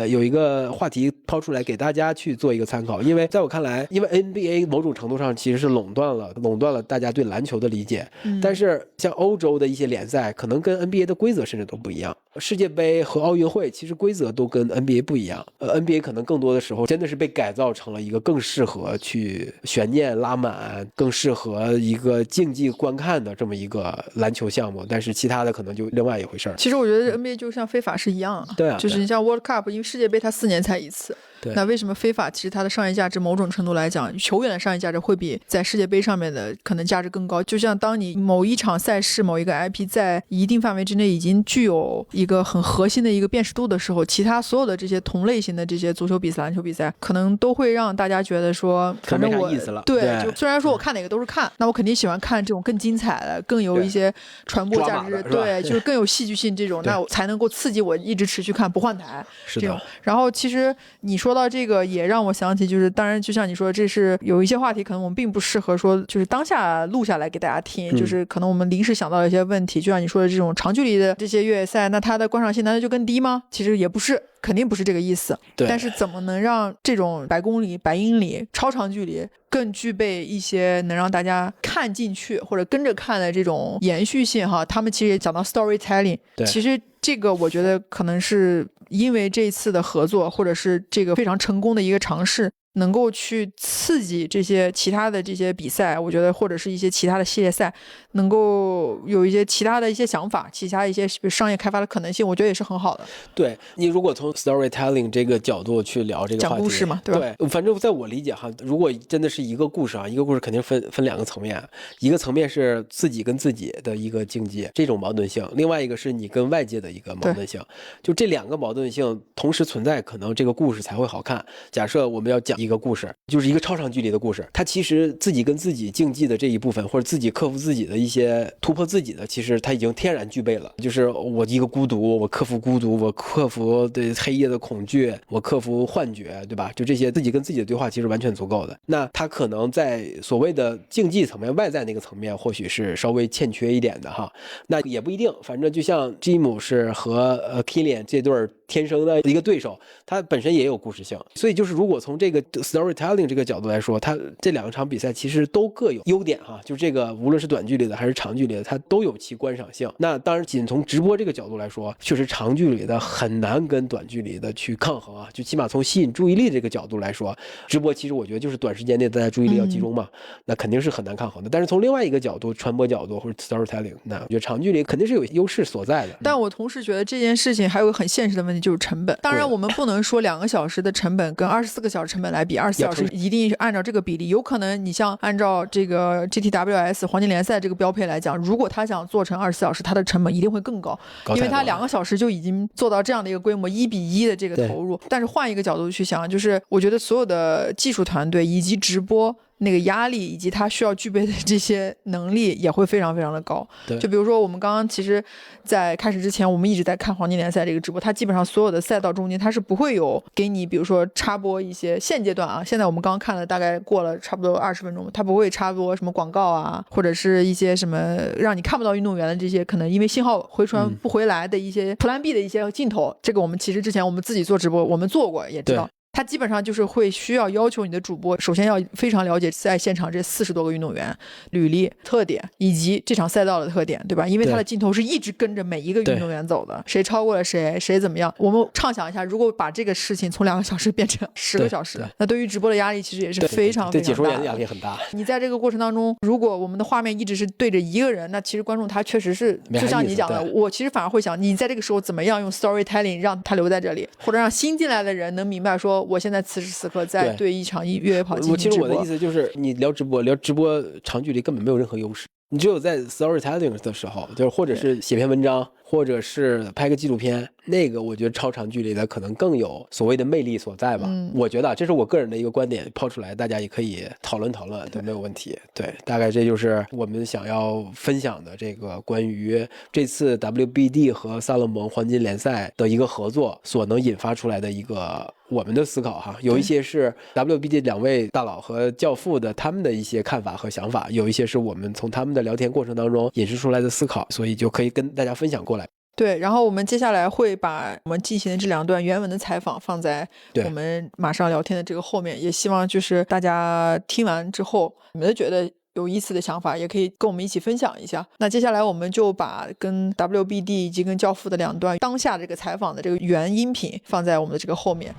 有一个话题抛出来给大家去做一个参考。因为在我看来，因为 NBA 某种程度上其实是垄断了大家对篮球的理解，但是像欧洲的一些联赛可能跟 NBA 的规则甚至都不一样，世界杯和奥运会其实规则都跟 NBA 不一样。NBA 可能更多的时候真的是被改造成了一个更适合去悬念拉满，更适合一个竞技观看的这么一个篮球项目，但是其他的可能就另外一回事儿。其实我觉得 NBA 就像非法是一样，对啊，就是你像 World Cup， 因为世界杯它4年才一次。那为什么非法其实它的商业价值某种程度来讲，球员的商业价值会比在世界杯上面的可能价值更高。就像当你某一场赛事某一个 IP 在一定范围之内已经具有一个很核心的一个辨识度的时候，其他所有的这些同类型的这些足球比赛篮球比赛可能都会让大家觉得说反正我没啥意思了。对，就虽然说我看哪个都是看，那我肯定喜欢看这种更精彩的更有一些传播价值，对，就是更有戏剧性这种，那我才能够刺激我一直持续看不换台这种。然后其实你说到这个也让我想起，就是当然就像你说，这是有一些话题可能我们并不适合说就是当下录下来给大家听，就是可能我们临时想到了一些问题，就像你说的这种长距离的这些越野赛，那它的观赏性难道就更低吗？其实也不是，肯定不是这个意思。但是怎么能让这种100公里100英里超长距离更具备一些能让大家看进去或者跟着看的这种延续性哈？他们其实也讲到 storytelling， 其实这个我觉得可能是因为这一次的合作或者是这个非常成功的一个尝试，能够去刺激这些其他的这些比赛，我觉得或者是一些其他的系列赛能够有一些其他的一些想法，其他一些商业开发的可能性，我觉得也是很好的。对，你如果从 storytelling 这个角度去聊这个话题，讲故事嘛，对吧？对，反正在我理解哈，如果真的是一个故事啊，一个故事肯定分2个层面，一个层面是自己跟自己的一个境界这种矛盾性，另外一个是你跟外界的一个矛盾性，就这2个矛盾性同时存在，可能这个故事才会好看。假设我们要讲一个故事，就是一个超长距离的故事，它其实自己跟自己竞技的这一部分，或者自己克服自己的一些突破自己的，其实它已经天然具备了。就是我一个孤独，我克服孤独，我克服对黑夜的恐惧，我克服幻觉，对吧？就这些自己跟自己的对话其实完全足够的。那它可能在所谓的竞技层面，外在那个层面或许是稍微欠缺一点的哈，那也不一定。反正就像吉姆是和Kilian 这对天生的一个对手，他本身也有故事性。所以就是如果从这个 storytelling 这个角度来说，它这2场比赛其实都各有优点哈，就这个无论是短距离的还是长距离的，它都有其观赏性。那当然仅从直播这个角度来说，确实长距离的很难跟短距离的去抗衡啊，就起码从吸引注意力这个角度来说，直播其实我觉得就是短时间内大家注意力要集中嘛，那肯定是很难抗衡的。但是从另外一个角度，传播角度或者 storytelling， 那我觉得长距离肯定是有优势所在的。但我同时觉得这件事情还有个很现实的问题，就是成本。当然我们不能说2个小时的成本跟24个小时成本来比，24小时一定是按照这个比例。有可能你像按照这个 GTWS 黄金联赛这个标配来讲，如果他想做成24小时，它的成本一定会更高，因为他2个小时就已经做到这样的一个规模，1比1的这个投入。但是换一个角度去想，就是我觉得所有的技术团队以及直播那个压力以及他需要具备的这些能力也会非常非常的高。就比如说我们刚刚其实在开始之前，我们一直在看黄金联赛这个直播，它基本上所有的赛道中间它是不会有给你比如说插播一些现阶段啊，现在我们刚刚看了大概过了差不多20分钟，它不会插播什么广告啊，或者是一些什么让你看不到运动员的这些可能因为信号回传不回来的一些Plan B 的一些镜头，这个我们其实之前我们自己做直播我们做过也知道。它基本上就是会需要求你的主播首先要非常了解在现场这40多个运动员履历特点以及这场赛道的特点，对吧？因为它的镜头是一直跟着每一个运动员走的，谁超过了谁，谁怎么样。我们畅想一下，如果把这个事情从2个小时变成10个小时，那对于直播的压力其实也是非常非常大的。对解说员压力很大。你在这个过程当中，如果我们的画面一直是对着一个人，那其实观众他确实是就像你讲的，我其实反而会想，你在这个时候怎么样用 storytelling 让他留在这里，或者让新进来的人能明白说，我现在此时此刻在对一场越野跑进行直播。其实我的意思就是，你聊直播长距离根本没有任何优势，你只有在 storytelling 的时候，就是或者是写篇文章，或者是拍个纪录片，那个我觉得超长距离的可能更有所谓的魅力所在吧。我觉得这是我个人的一个观点，抛出来大家也可以讨论讨论，都没有问题。对，大概这就是我们想要分享的这个关于这次 WBD 和萨勒蒙黄金联赛的一个合作所能引发出来的一个我们的思考哈。有一些是 WBD 2位大佬和教父的他们的一些看法和想法，有一些是我们从他们的聊天过程当中引申出来的思考，所以就可以跟大家分享过来。对，然后我们接下来会把我们进行的这2段原文的采访放在我们马上聊天的这个后面，也希望就是大家听完之后，你们觉得有意思的想法也可以跟我们一起分享一下。那接下来我们就把跟 WBD 以及跟教父的2段当下这个采访的这个原音频放在我们的这个后面。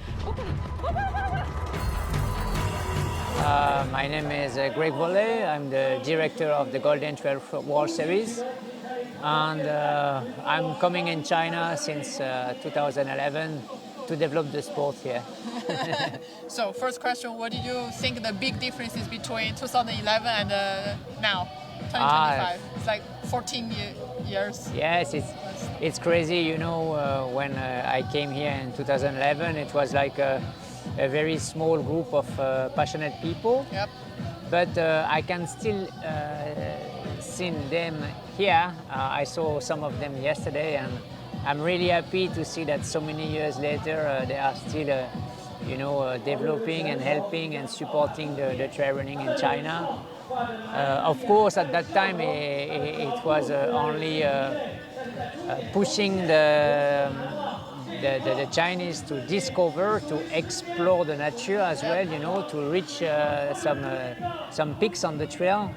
My name is Greg Vollet. I'm the director of the Golden Trail World Series, and I'm coming in China since 2011 to develop the sport here. So, first question: what did you think the big differences between 2011 and now, 2025? It's like 14 years. Yes, it's crazy. You know, when I came here in 2011, it was like a very small group of passionate people. Yep. But I can still see them here. I saw some of them yesterday, and I'm really happy to see that so many years later they are still, developing and helping and supporting the trail running in China. Of course, at that time it was only pushing the Chinese to discover, to explore the nature as well, to reach some peaks on the trail.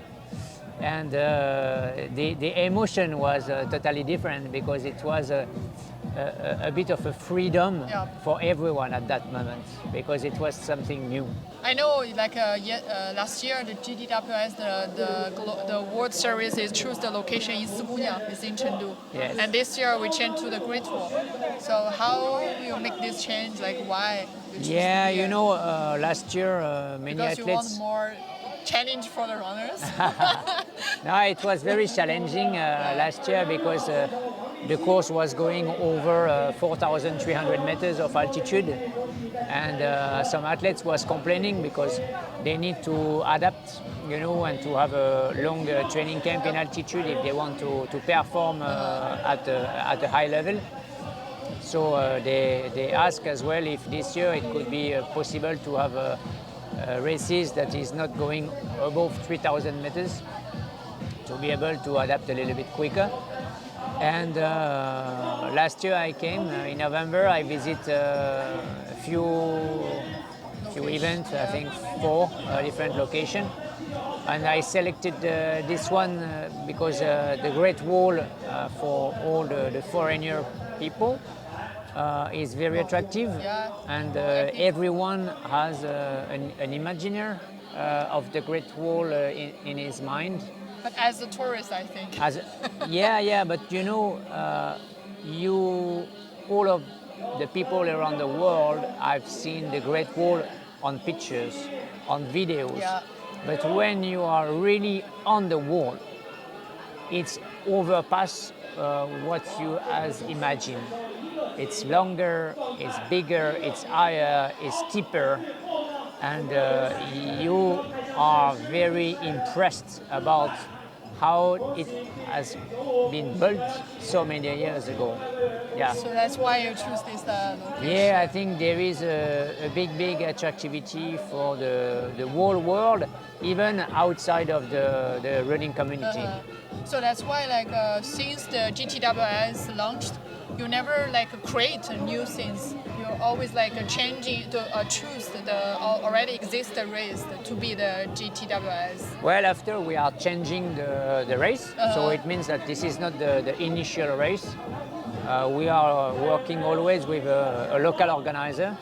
And the emotion was totally different because it was a bit of a freedom for everyone at that moment because it was something new. I know, last year the GTWS, the World Series, is choose the location in Sigunyang, it's in Chengdu. Yes. And this year we changed to the Great Wall. So how will you make this change? Like why? Last year many because athletes. You want more challenge for the runners? No, it was very challenging last year because the course was going over 4,300 meters of altitude, and some athletes was complaining because they need to adapt, and to have a long training camp in altitude if they want to perform at a high level. So they ask as well if this year it could be possible to have races that is not going above 3,000 meters to be able to adapt a little bit quicker. And last year I came in November. I visit a few events, I think 4 different locations. And I selected this one because the Great Wall for all the foreigner people is very attractive, and everyone has an imaginary of the Great Wall in his mind. But as a tourist, I think. But all of the people around the world, I've seen the Great Wall on pictures, on videos. Yeah. But when you are really on the wall, it's overpass what you has imagined. It's longer, it's bigger, it's higher, it's steeper, and you are very impressed about how it has been built so many years ago. Yeah. So that's why you choose this location. Yeah, I think there is a big attractivity for the whole world, even outside of the running community. So that's why, since the GTWS launched, you never create new things. You always like changing to choose the already existing race to be the GTWS? Well, after we are changing the race, so it means that this is not the initial race. We are working always with a local organizer,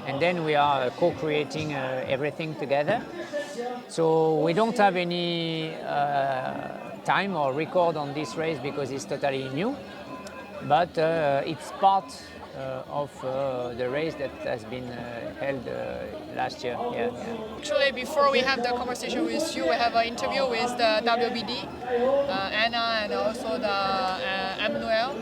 and then we are co-creating everything together. So we don't have any time or record on this race because it's totally new, but it's part of the race that has been held last year. Yeah. Actually, before we have the conversation with you, we have an interview with the WBD, Anna, and also the Emmanuel,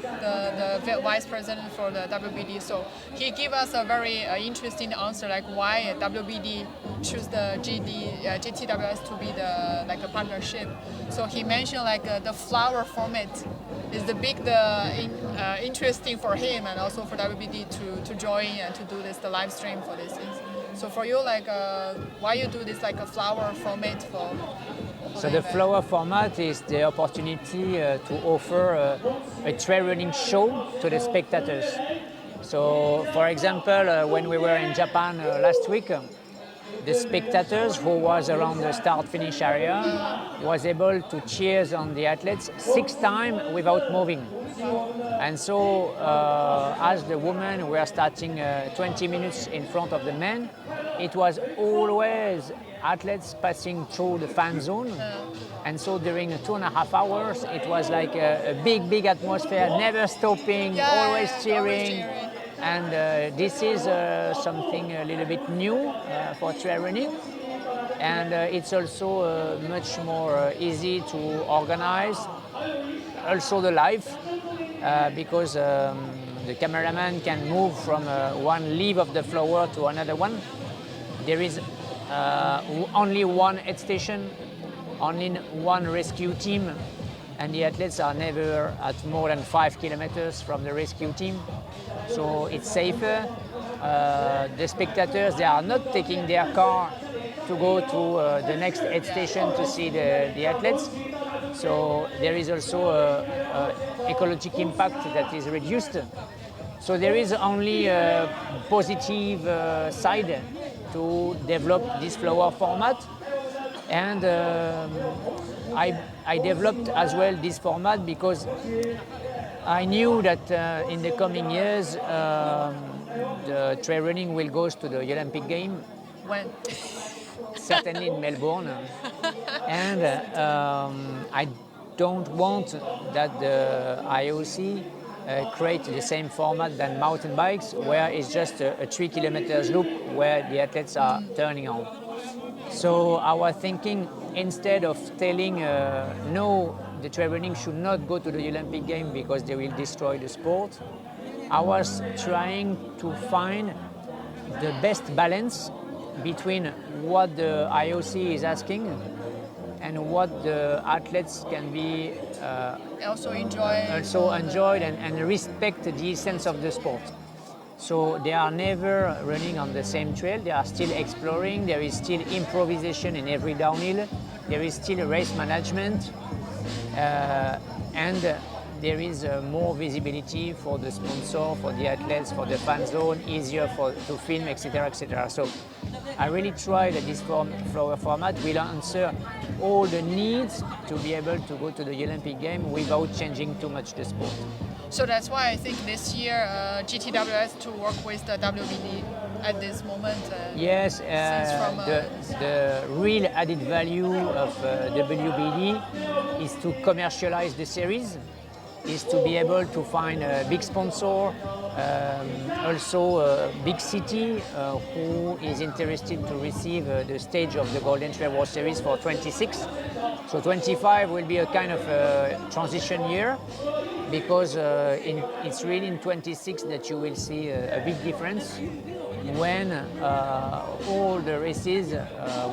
the vice president for the WBD. So he gave us a very interesting answer, like why WBD choose the GTWS to be the like a partnership. So he mentioned like the flower format is interesting for him and also for WBD to join and to do the live stream for this. So for you, like why you do this like a flower format for? So the flower format is the opportunity to offer a trail running show to the spectators. So for example, when we were in Japan last week, the spectators who was around the start-finish area was able to cheer on the athletes 6 times without moving. And so as the women were starting 20 minutes in front of the men, it was always athletes passing through the fan zone. And so during 2.5 hours, it was like a big atmosphere, never stopping, always cheering. And this is something a little bit new for trail running, and it's also much more easy to organize. Also the live, because the cameraman can move from one leaf of the flower to another one. There is only one aid station, only one rescue team, and the athletes are never at more than 5 kilometers from the rescue team. So it's safer. The spectators, they are not taking their car to go to the next aid station to see the athletes. So there is also an ecological impact that is reduced. So there is only a positive side to develop this flower format. And I developed as well this format because I knew that in the coming years the trail running will go to the Olympic game. When? Certainly in Melbourne. And I don't want that the IOC create the same format than mountain bikes, where it's just a 3 kilometers loop where the athletes are turning on. So I was thinking, instead of telling no, the trail running should not go to the Olympic game because they will destroy the sport, I was trying to find the best balance between what the IOC is asking and what the athletes can be also enjoyed and respect the essence of the sport. So they are never running on the same trail, they are still exploring, there is still improvisation in every downhill, there is still race management, and there is more visibility for the sponsor, for the athletes, for the fan zone, easier to film, etc., etc. So I really try that this flower format will answer all the needs to be able to go to the Olympic game without changing too much the sport. So that's why I think this year GTWS to work with the WBD at this moment. Yes, the real added value of WBD is to commercialize the series, is to be able to find a big sponsor, also a big city who is interested to receive the stage of the Golden Trail World Series for 26. So 25 will be a kind of a transition year, because it's really in 26 that you will see a big difference when all the races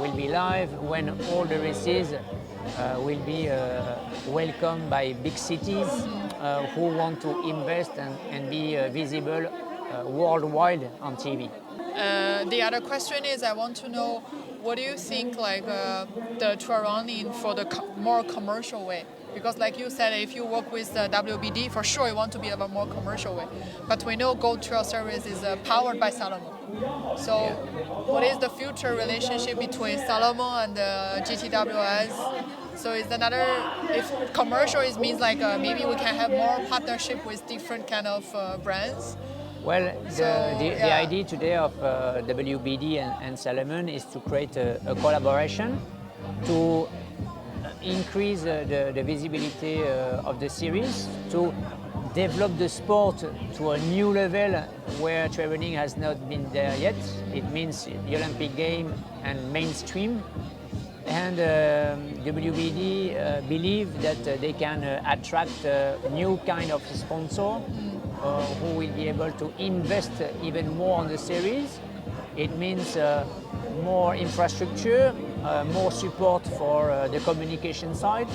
will be live, when all the races will be welcomed by big cities who want to invest and be visible worldwide on TV. The other question is, I want to know, what do you think like the trail running for the more commercial way? Because like you said, if you work with the WBD, for sure you want to be a more commercial way. But we know Gold Trail Series is powered by SALOMON. So what is the future relationship between SALOMON and GTWS? So it's another, if commercial it means like maybe we can have more partnership with different kind of brands. Well, the idea today of WBD and SALOMON is to create a collaboration to increase the visibility of the series, to develop the sport to a new level where trail running has not been there yet. It means the Olympic game and mainstream. And WBD believe that they can attract a new kind of sponsor who will be able to invest even more on the series. It means more infrastructure, more support for the communication side,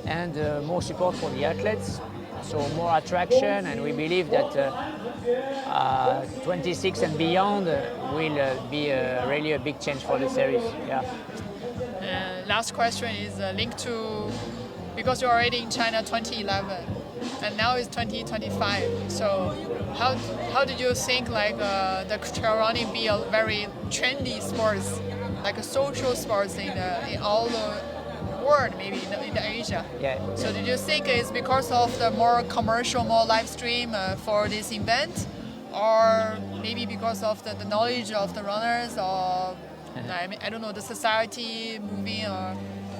and more support for the athletes. So more attraction, and we believe that 26 and beyond will be really a big change for the series. Yeah. Last question is linked to, because you're already in China 2011, and now it's 2025. So how did you think like the trail running be a very trendy sports, like a social sports in all the world, maybe in Asia? Yeah. So did you think it's because of the more commercial, more live stream for this event, or maybe because of the knowledge of the runners, or I don't know, the society moving, or?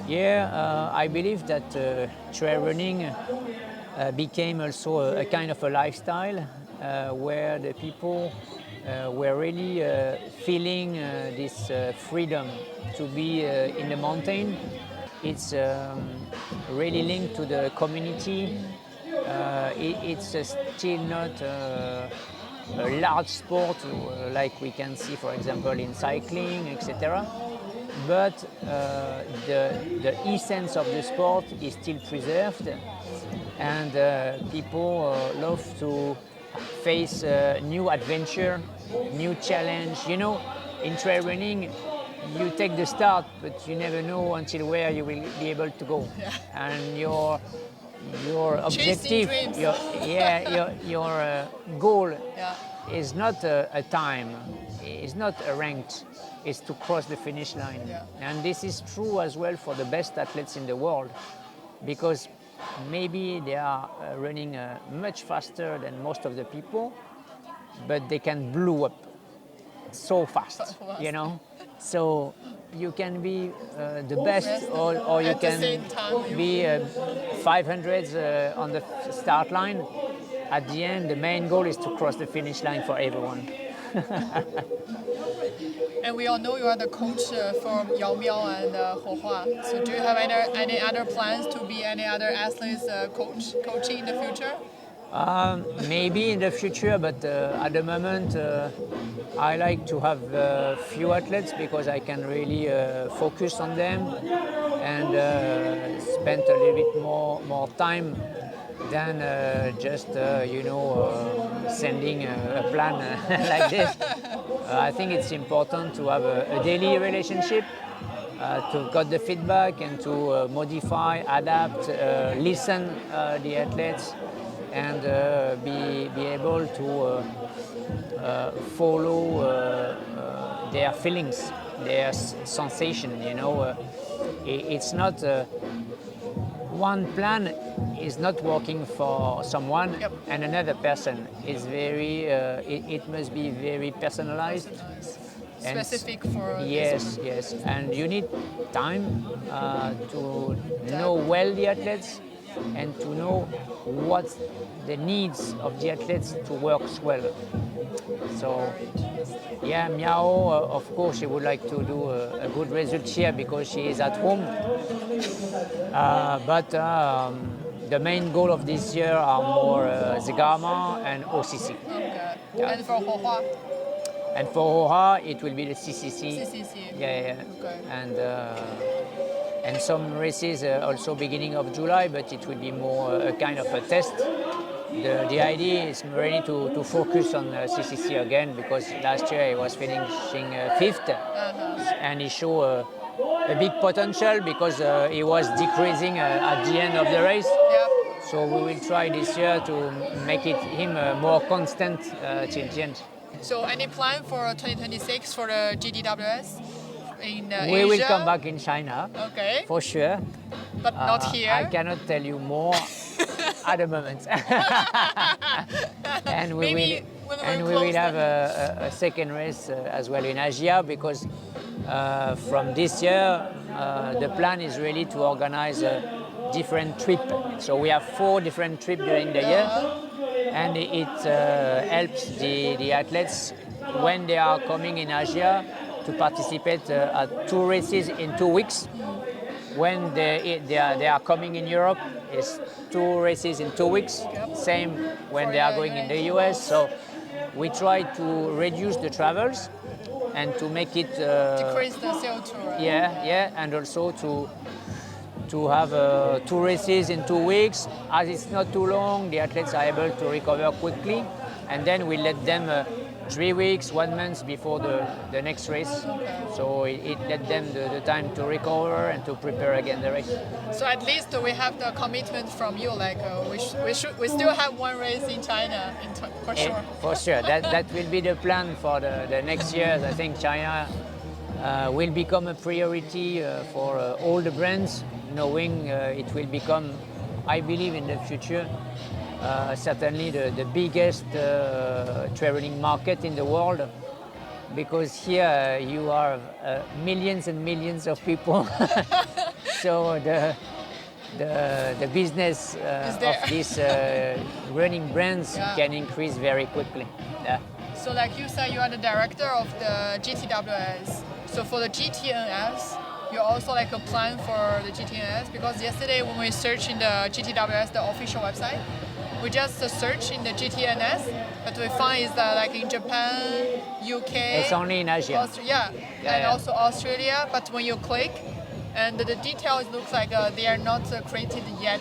Yeah, I believe that trail running became also a kind of a lifestyle where the people were really feeling this freedom to be in the mountain. It's really linked to the community. It's still not a large sport like we can see, for example, in cycling, etc. But the essence of the sport is still preserved, and people love to face new adventure, new challenge. You know, in trail running, you take the start, but you never know until where you will be able to go. Yeah. And your objective, dreams. your goal Yeah. is not a time, is not a ranked, is to cross the finish line. Yeah. And this is true as well for the best athletes in the world, because maybe they are running much faster than most of the people, but they can blow up so fast, you know. So you can be the best, or you At the can same time, be 500s on the start line. At the end, the main goal is to cross the finish line for everyone. And we all know you are the coach for Yao Miao and Hua. So do you have any other plans to be any other athletes coaching in the future? Maybe in the future, but at the moment I like to have few athletes because I can really focus on them and spend a little bit more time than just sending a plan like this. I think it's important to have a daily relationship, to get the feedback and to modify, adapt, listen the athletes, and be able to follow their feelings, their sensation. You know, it's not one plan is not working for someone. Yep. And another person. It's very it must be very personalized. And Specific for yes, yes, and you need time to know well the athletes and to know what the needs of the athletes to work well. So, yeah, Miao, of course, she would like to do a good result here because she is at home. But the main goal of this year are more Zegama and OCC. Okay. Yeah. And for Hua? And for Hoha, it will be the CCC. CCC. Yeah. Okay. And some races also beginning of July, but it will be more a kind of a test. The idea is really to focus on CCC again, because last year he was finishing fifth, and he showed a big potential because he was decreasing at the end of the race. Yeah. So we will try this year to make him more constant till the end. So any plan for 2026 for the GTWS in Asia? We will come back in China, Okay. for sure. But not here. I cannot tell you more at the moment. And we Maybe will, when we're we will close have then. a second race as well in Asia because from this year the plan is really to organize a different trip. So we have 4 different trips during the year, and it helps the athletes when they are coming in Asia to participate at 2 races in 2 weeks. When they are coming in Europe, it's 2 races in 2 weeks. Same when they are going in the US. So we try to reduce the travels and to make it Decrease the CO2, right? yeah, and also to have 2 races in 2 weeks. As it's not too long, the athletes are able to recover quickly, and then we let them 3 weeks, 1 month before the next race. So it let them the time to recover and to prepare again the race. So at least we have the commitment from you, like we still have 1 race in China for sure. For sure, that will be the plan for the next years. I think China will become a priority for all the brands, knowing it will become, I believe in the future, certainly the biggest traveling market in the world, because here you are millions and millions of people. So the business of these running brands can increase very quickly. Yeah. So like you said, you are the director of the GTWS. So for the GTNS, you also like a plan for the GTNS, because yesterday when we searched in the GTWS, the official website, we just search in the GTNS, but we find is that like in Japan, UK, It's only in Asia. and also Australia. But when you click, and the details looks like they are not created yet.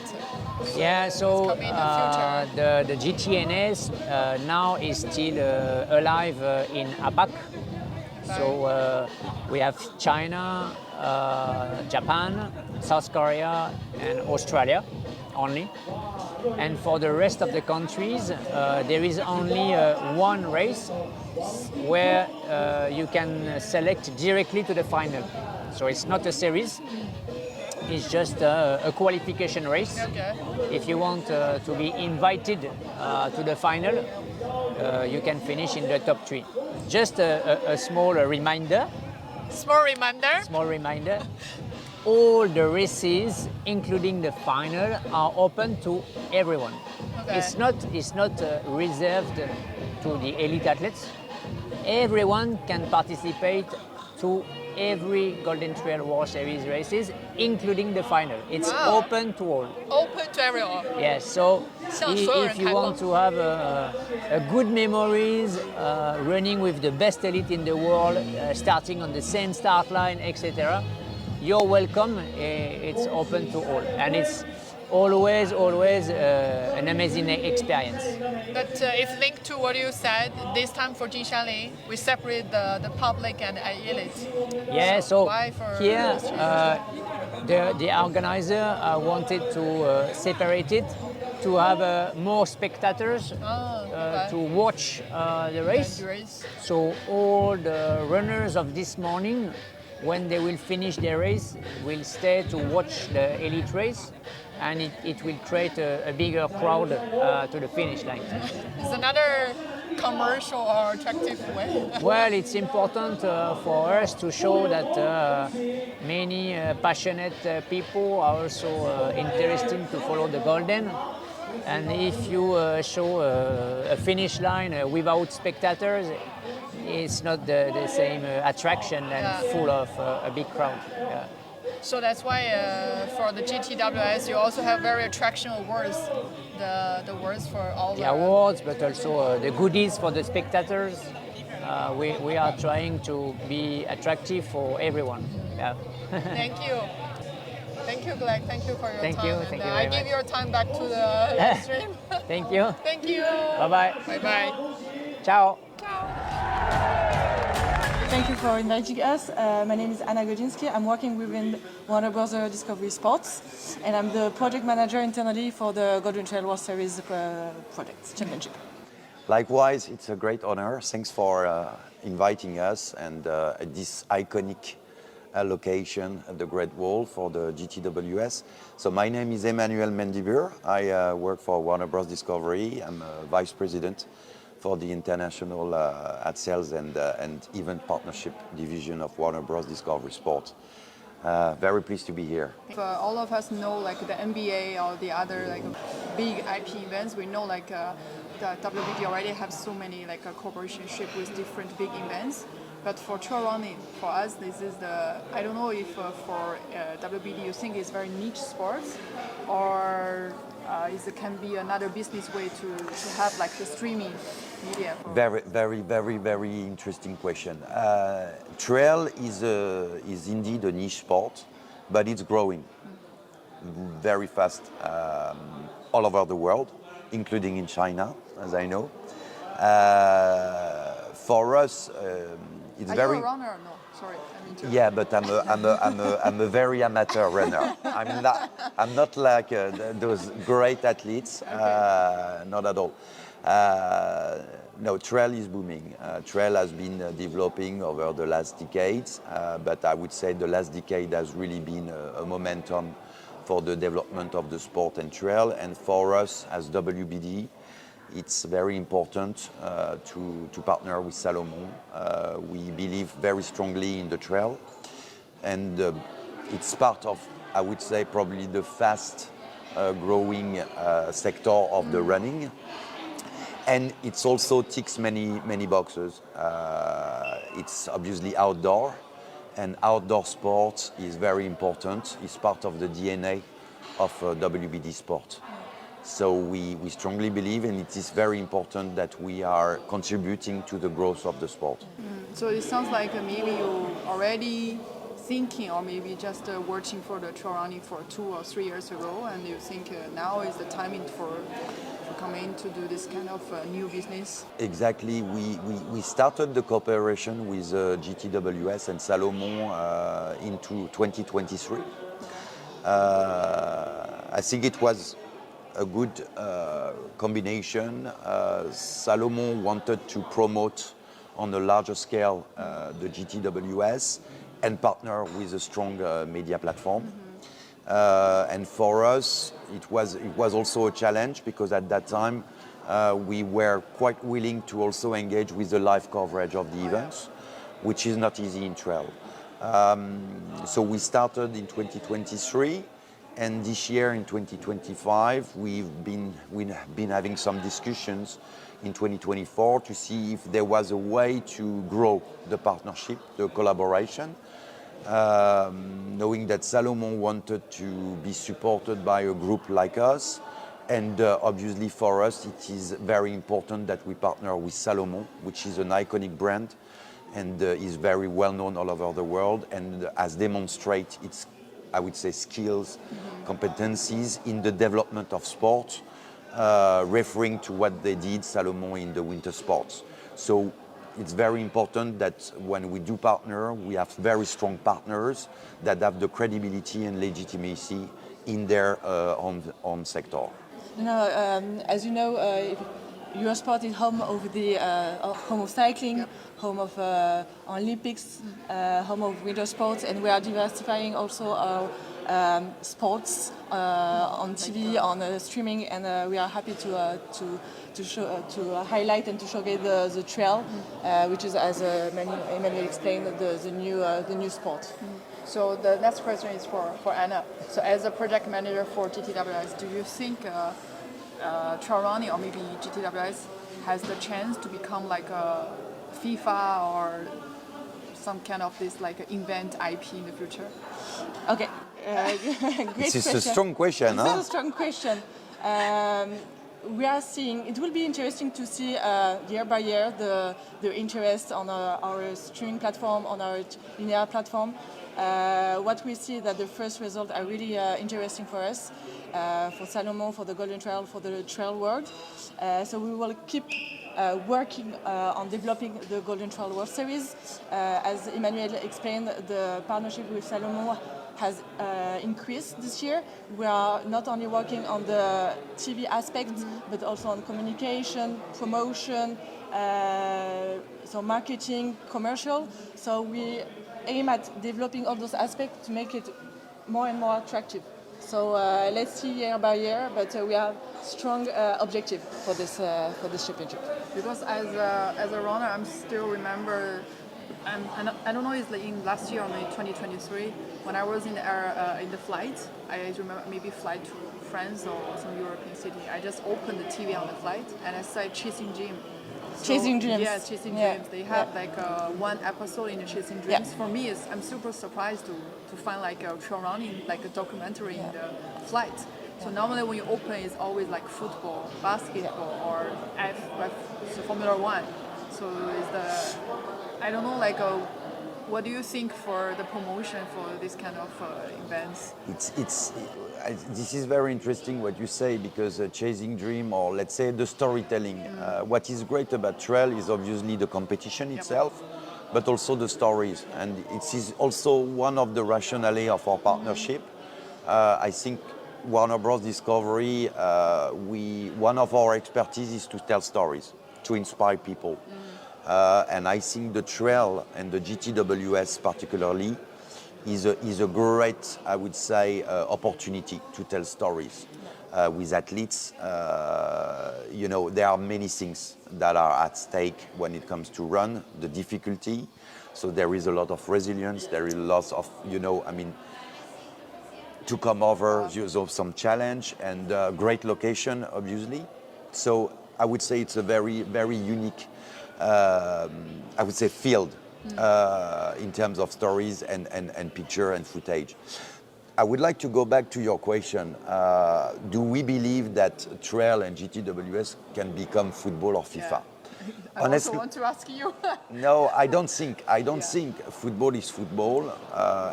Yeah, so coming in the future. the GTNS now is still alive in APAC. So we have China, Japan, South Korea, and Australia only. And for the rest of the countries, there is only 1 race where you can select directly to the final. So it's not a series, it's just a qualification race. Okay. If you want to be invited to the final, you can finish in the top 3. Just a small reminder. Small reminder. All the races, including the final, are open to everyone. Okay. It's not reserved to the elite athletes. Everyone can participate to every Golden Trail World Series races, inclunning the final. It's open to all. Open to everyone. Yes, so if you want to have a good memories, running with the best elite in the world, starting on the same start line, etc., you're welcome. It's open to all, and it's always an amazing experience. But if linked to what you said, this time for Jinshanling, we separate the public and elite. Yeah, so why for here the organizer wanted to separate it to have more spectators to watch the race. So all the runners of this morning, when they will finish their race, will stay to watch the elite race, and it will create a bigger crowd to the finish line. It's another commercial or attractive way. Well, it's important for us to show that many passionate people are also interested to follow the Golden. And if you show a finish line without spectators, it's not the same attraction and full of a big crowd. Yeah. So that's why for the GTWS, you also have very attractional awards, the awards for all the awards, but also the goodies for the spectators. We are trying to be attractive for everyone. Yeah. Thank you. Thank you, Greg. Thank you for your Thank time. you. And Thank you I very give much. your time back to the live stream. Thank you. Thank you. Bye bye. Bye bye. Ciao. Ciao. Thank you for inviting us. My name is Anna Godzinski. I'm working within Warner Bros. Discovery Sports, and I'm the project manager internally for the Golden Trail World Series project championship. Likewise, it's a great honor. Thanks for inviting us and at this iconic location at the Great Wall for the GTWS. So my name is Emmanuel Mendibur. I work for Warner Bros. Discovery. I'm a vice president for the international ad sales and event partnership division of Warner Bros. Discovery Sport. Very pleased to be here. All of us know like the NBA or the other like big IP events. We know like the WBD already have so many like a cooperation with different big events. But for trail running, for us, this is the, I don't know if for WBD you think it's very niche sports, or it can be another business way to have like the streaming media. Very interesting question. Trail is indeed a niche sport, but it's growing very fast all over the world, including in China, as I know. For us, it's Are you a runner or no? Sorry, I mean to... Yeah, but I'm a very amateur runner. I'm not like those great athletes. Okay. Not at all. No, trail is booming. Trail has been developing over the last decades, but I would say the last decade has really been a momentum for the development of the sport and trail. And for us as WBD, it's very important to partner with SALOMON. We believe very strongly in the trail, and it's part of, I would say, probably the fast growing sector of the running. And it's also ticks many boxes. It's obviously outdoor, and outdoor sports is very important. It's part of the DNA of WBD sport. So we strongly believe, and it is very important that we are contributing to the growth of the sport. So it sounds like maybe you already thinking, or maybe just working for the trail running for 2 or 3 years ago, and you think now is the timing for coming to do this kind of new business? Exactly. We started the cooperation with GTWS and SALOMON into 2023. I think it was a good combination. SALOMON wanted to promote on a larger scale the GTWS and partner with a strong media platform. And for us, it was also a challenge because at that time we were quite willing to also engage with the live coverage of the events, which is not easy in trail. So we started in 2023. And this year, in 2025, we've been having some discussions in 2024 to see if there was a way to grow the partnership, the collaboration, knowing that SALOMON wanted to be supported by a group like us. And obviously for us, it is very important that we partner with SALOMON, which is an iconic brand and is very well known all over the world and has demonstrated its, I would say, skills, competencies in the development of sport, referring to what they did, SALOMON, in the winter sports. So it's very important that when we do partner, we have very strong partners that have the credibility and legitimacy in their own sector. As you know, Eurosport is home of the home of cycling, home of Olympics, home of winter sports, and we are diversifying also our sports on TV, on streaming, and we are happy to highlight and to showcase the trail, which is, as Emmanuel explained, the new sport. So the next question is for Anna. So as a project manager for GTWS, do you think trail running or maybe GTWS has the chance to become like a FIFA or some kind of this like event IP in the future? Okay, great This is question. a strong question, This huh? is a strong question. We are seeing, it will be interesting to see year by year the interest on our streaming platform, on our linear platform. what we see that the first results are really interesting for us, for SALOMON, for the Golden Trail, for the trail world. So we will keep working on developing the Golden Trail World Series. As Emmanuel explained, the partnership with SALOMON has increased this year. We are not only working on the TV aspect, but also on communication, promotion, so marketing, commercial. So we aim at developing all those aspects to make it more and more attractive. So let's see year by year, but we have strong objective for this championship. Because as a runner, I'm still remember, I don't know, it's like in last year or maybe 2023, when I was in the air in the flight, I remember maybe flight to France or some European city. I just opened the TV on the flight and I saw Chasing Dream. Chasing Dreams. Yeah, Chasing Dreams. They have like one episode in the Chasing Dreams. For me, I'm super surprised to find like a trail running, like a documentary in the flight. So normally when you open, it's always like football, basketball, or so Formula One. So is the, I don't know, like what do you think for the promotion for this kind of events? This is very interesting what you say, because Chasing Dream, or let's say the storytelling, what is great about trail is obviously the competition itself, but also the stories. And it is also one of the rationale of our partnership. I think Warner Bros. Discovery, one of our expertise is to tell stories, to inspire people. And I think the trail and the GTWS particularly is a great, I would say, opportunity to tell stories with athletes. You know, there are many things that are at stake when it comes to run, the difficulty. So there is a lot of resilience, there is lots of, you know, I mean, to come over, some challenge and great location, obviously. So I would say it's a very, very unique, I would say, field in terms of stories and picture and footage. I would like to go back to your question. Do we believe that trail and GTWS can become football or FIFA? I also want to ask you. No, I don't think. I don't think football is football,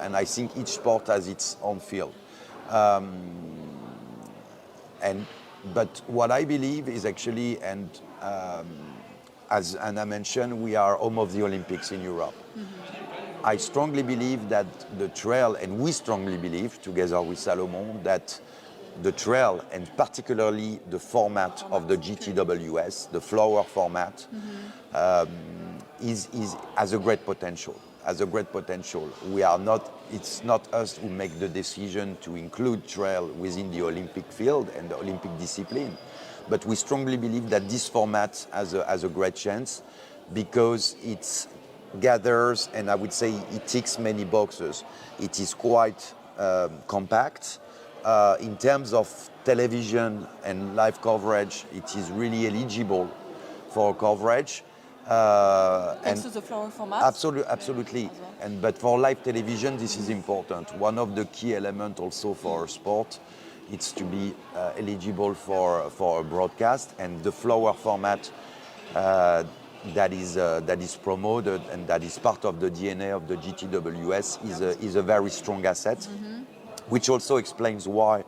and I think each sport has its own field. But what I believe is actually, and as Anna mentioned, we are home of the Olympics in Europe. I strongly believe that the trail, and we strongly believe, together with SALOMON, that the trail, and particularly the format of the GTWS, the flower format, has a great potential. We are not, it's not us who make the decision to include trail within the Olympic field and the Olympic discipline. But we strongly believe that this format has a great chance, because it gathers, and I would say it ticks many boxes. It is quite compact. In terms of television and live coverage, it is really eligible for coverage. Thanks to the flower format? Absolutely. But for live television, this is important. One of the key elements also for our sport, it's to be eligible for a broadcast, and the flower format that is promoted and that is part of the DNA of the GTWS is a very strong asset, which also explains why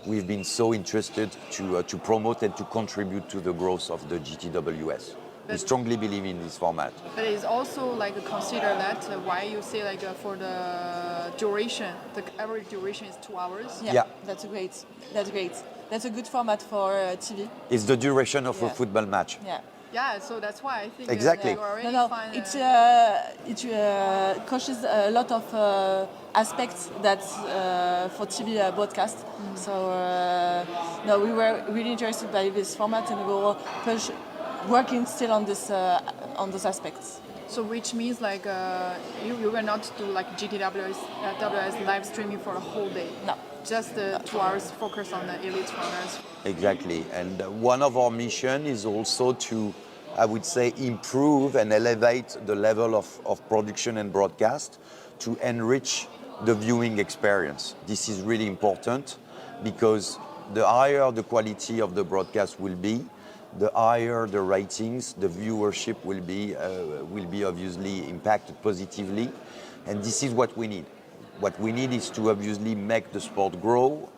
we've been so interested to promote and to contribute to the growth of the GTWS. We strongly believe in this format. But it's also like consider that why you say like for the duration, the average duration is 2 hours. Yeah. That's great. That's a good format for TV. It's the duration of a football match. Yeah, so that's why I think exactly. you already find it coaches a lot of aspects that for TV broadcast. So no, we were really interested by this format, and we will push working still on this on those aspects. So which means like you will not do like GTWS live streaming for a whole day. No. Just 2 hours focus on the elite runners. Exactly. And one of our mission is also to, I would say, improve and elevate the level of production and broadcast to enrich the viewing experience. This is really important, because the higher the quality of the broadcast will be, the higher the ratings, the viewership will be obviously impacted positively. And this is what we need. what we need is to obviously make the sport grow,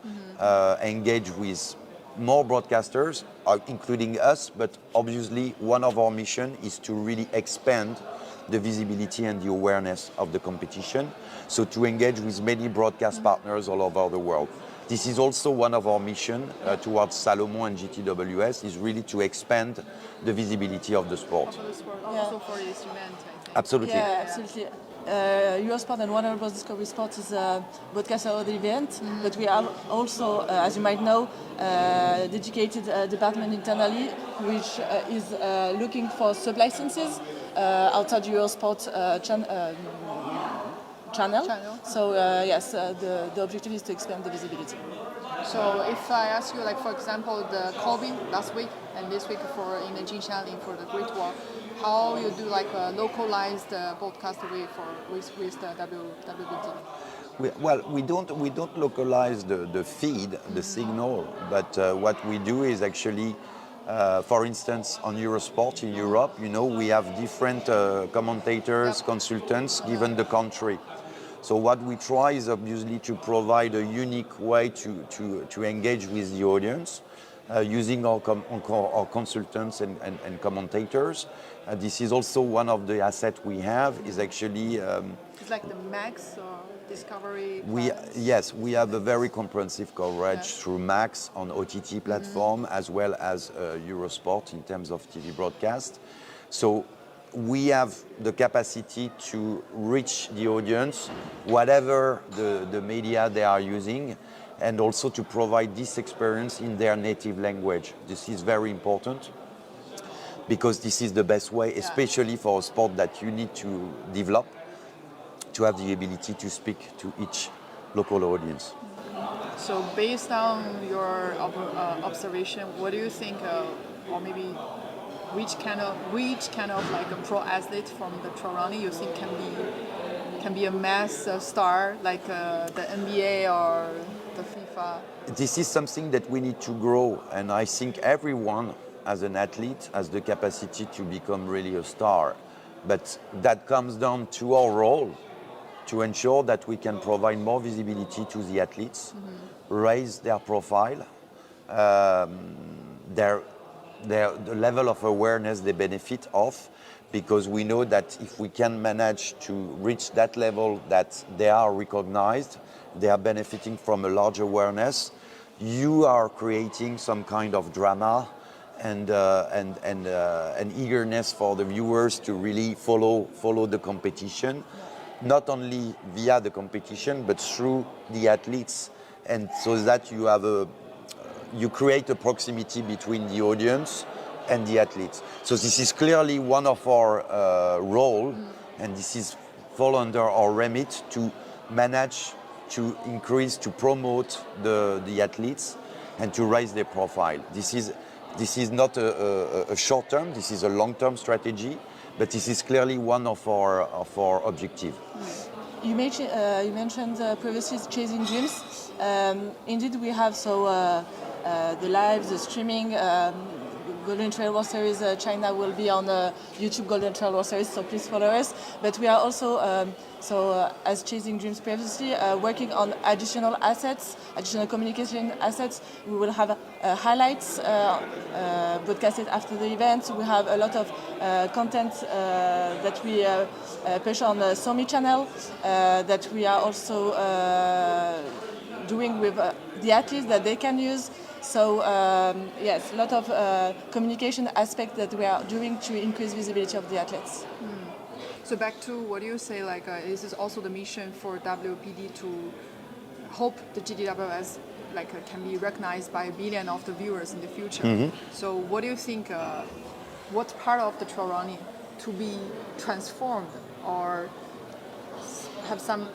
engage with more broadcasters, including us, but obviously one of our mission is to really expand the visibility and the awareness of the competition, so to engage with many broadcast partners all over the world. This is also one of our mission towards SALOMON and GTWS, is really to expand the visibility of the sport. For the sport, also for this event, I think. Absolutely. Yeah, absolutely. Eurosport and Warner Bros. Discovery Sport is a broadcaster of the event, but we have also, as you might know, dedicated department internally, which is looking for sub-licenses outside Eurosport channel. So yes, the objective is to expand the visibility. So if I ask you, like for example, the Kobe last week and this week in the Jin Shan for the Great Wall, how you do like a localized broadcast way with the WBD? We don't localize the feed, the signal, but what we do is actually, for instance, on Eurosport in Europe, we have different commentators, consultants given the country. So what we try is obviously to provide a unique way to engage with the audience, using our consultants and commentators. This is also one of the assets we have, is actually... it's like the Max or Discovery? Yes, we have a very comprehensive coverage through Max on OTT platform, as well as Eurosport in terms of TV broadcast. So we have the capacity to reach the audience, whatever the media they are using, and also to provide this experience in their native language. This is very important, because this is the best way, especially for a sport that you need to develop, to have the ability to speak to each local audience. So based on your observation, what do you think, or maybe which kind of like a pro athlete from the trail running you think can be a mass star, like the NBA or the FIFA? This is something that we need to grow, and I think everyone as an athlete has the capacity to become really a star. But that comes down to our role to ensure that we can provide more visibility to the athletes, raise their profile, the level of awareness they benefit of, because we know that if we can manage to reach that level that they are recognized, they are benefiting from a large awareness, you are creating some kind of drama and eagerness for the viewers to really follow the competition, not only via the competition but through the athletes, and so that you create a proximity between the audience and the athletes. So this is clearly one of our role, and this is fall under our remit to manage to increase, to promote the athletes and to raise their profile. This is not a short term, this is a long term strategy, but this is clearly one of our objectives. You mentioned previously Chasing Dreams. Indeed, we have the live, the streaming. Golden Trail World Series China will be on YouTube Golden Trail World Series, so please follow us. But we are also, as Chasing Dreams previously, working on additional assets, additional communication assets. We will have highlights broadcasted after the event. We have a lot of content that we push on the SOMI channel that we are also doing with the athletes that they can use. So yes, a lot of communication aspects that we are doing to increase visibility of the athletes. So back to what you say, like this is also the mission for WBD to hope the GTWS can be recognized by 1 billion of the viewers in the future. So what do you think? What part of the trail running to be transformed or have some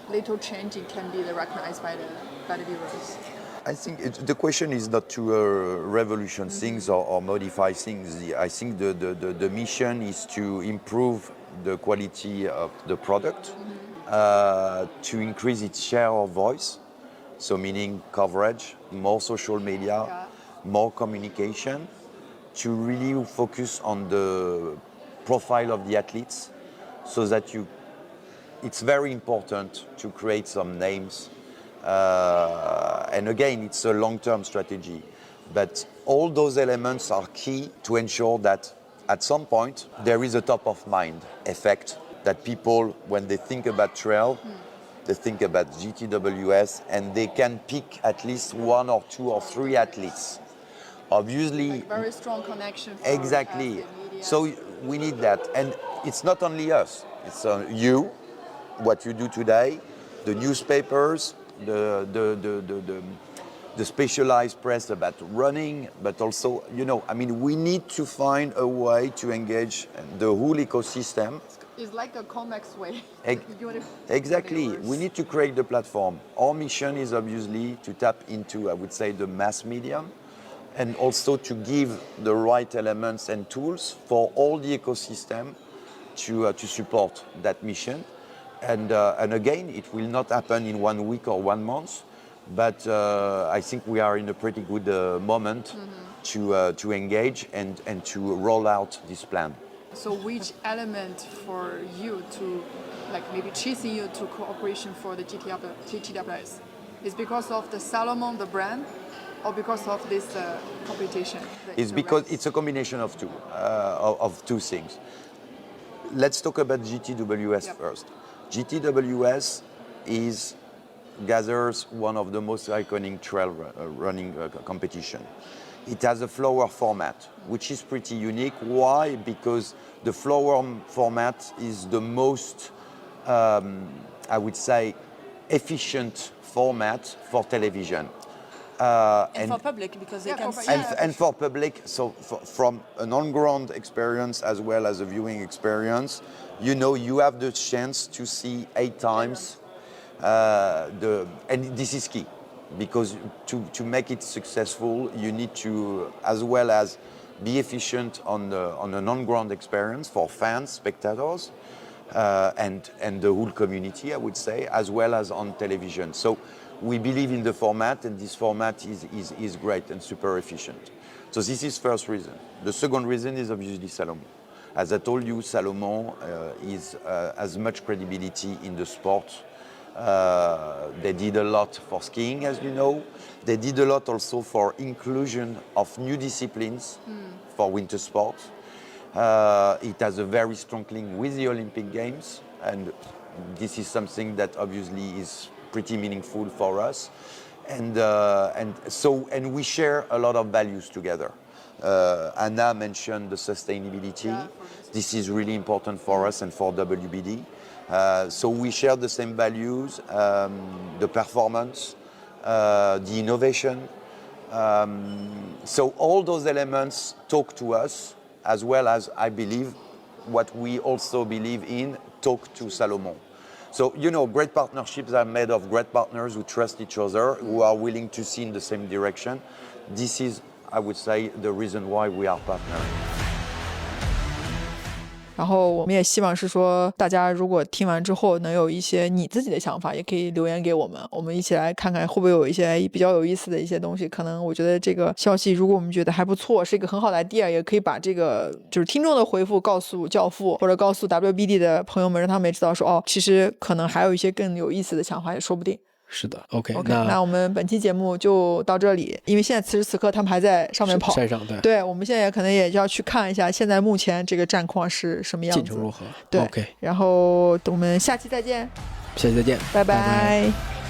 little changing can be recognized by the viewers? I think the question is not to revolution things or modify things. I think the mission is to improve the quality of the product, to increase its share of voice, so meaning coverage, more social media, more communication, to really focus on the profile of the athletes, so that you it's very important to create some names. And again, it's a long-term strategy. But all those elements are key to ensure that at some point there is a top-of-mind effect, that people, when they think about trail, they think about GTWS, and they can pick at least 1 or 2 or 3 athletes. Obviously, like very strong connection. Exactly. So we need that, and it's not only us. It's you, what you do today, the newspapers, the specialized press about running, but also, we need to find a way to engage the whole ecosystem. It's like a Comex way. Exactly. We need to create the platform. Our mission is obviously to tap into, I would say, the mass media, and also to give the right elements and tools for all the ecosystem to support that mission. And again, it will not happen in 1 week or 1 month, but I think we are in a pretty good moment to engage and to roll out this plan. So which element for you to, like maybe chasing you to cooperation for the GTWS? Is because of the SALOMON, the brand, or because of this competition? It's because it's a combination of two things. Let's talk about GTWS first. GTWS gathers one of the most iconic trail running competition. It has a flower format, which is pretty unique. Why? Because the flower format is the most, I would say, efficient format for television. And for public, because they can see. And for public, so from an on-ground experience as well as a viewing experience, you have the chance to see 8 times and this is key, because to make it successful, you need to, as well as be efficient on an on-ground experience for fans, spectators, and the whole community, I would say, as well as on television. So we believe in the format, and this format is great and super efficient. So this is first reason. The second reason is obviously SALOMON. As I told you, SALOMON has much credibility in the sport. They did a lot for skiing, as you know. They did a lot also for inclusion of new disciplines for winter sports. It has a very strong link with the Olympic Games, and this is something that obviously is pretty meaningful for us. And we share a lot of values together. Anna mentioned the sustainability. Yeah, this is really important for us and for WBD. So we share the same values, the performance, the innovation. So all those elements talk to us, as well as, I believe, what we also believe in, talk to SALOMON. So, great partnerships are made of great partners who trust each other, who are willing to see in the same direction. This is, I would say, the reason why we are partners. 然后我们也希望是说，大家如果听完之后能有一些你自己的想法，也可以留言给我们，我们一起来看看会不会有一些比较有意思的一些东西。可能我觉得这个消息，如果我们觉得还不错，是一个很好的 idea， 也可以把这个就是听众的回复告诉教父，或者告诉 WBD 的朋友们，让他们也知道说，其实可能还有一些更有意思的想法，也说不定。是的 ，OK， 那我们本期节目就到这里，因为现在此时此刻他们还在上面跑，山上对，我们现在可能也要去看一下现在目前这个战况是什么样子，进程如何？对 ，OK， 然后我们下期再见，下期再见，拜拜。拜拜。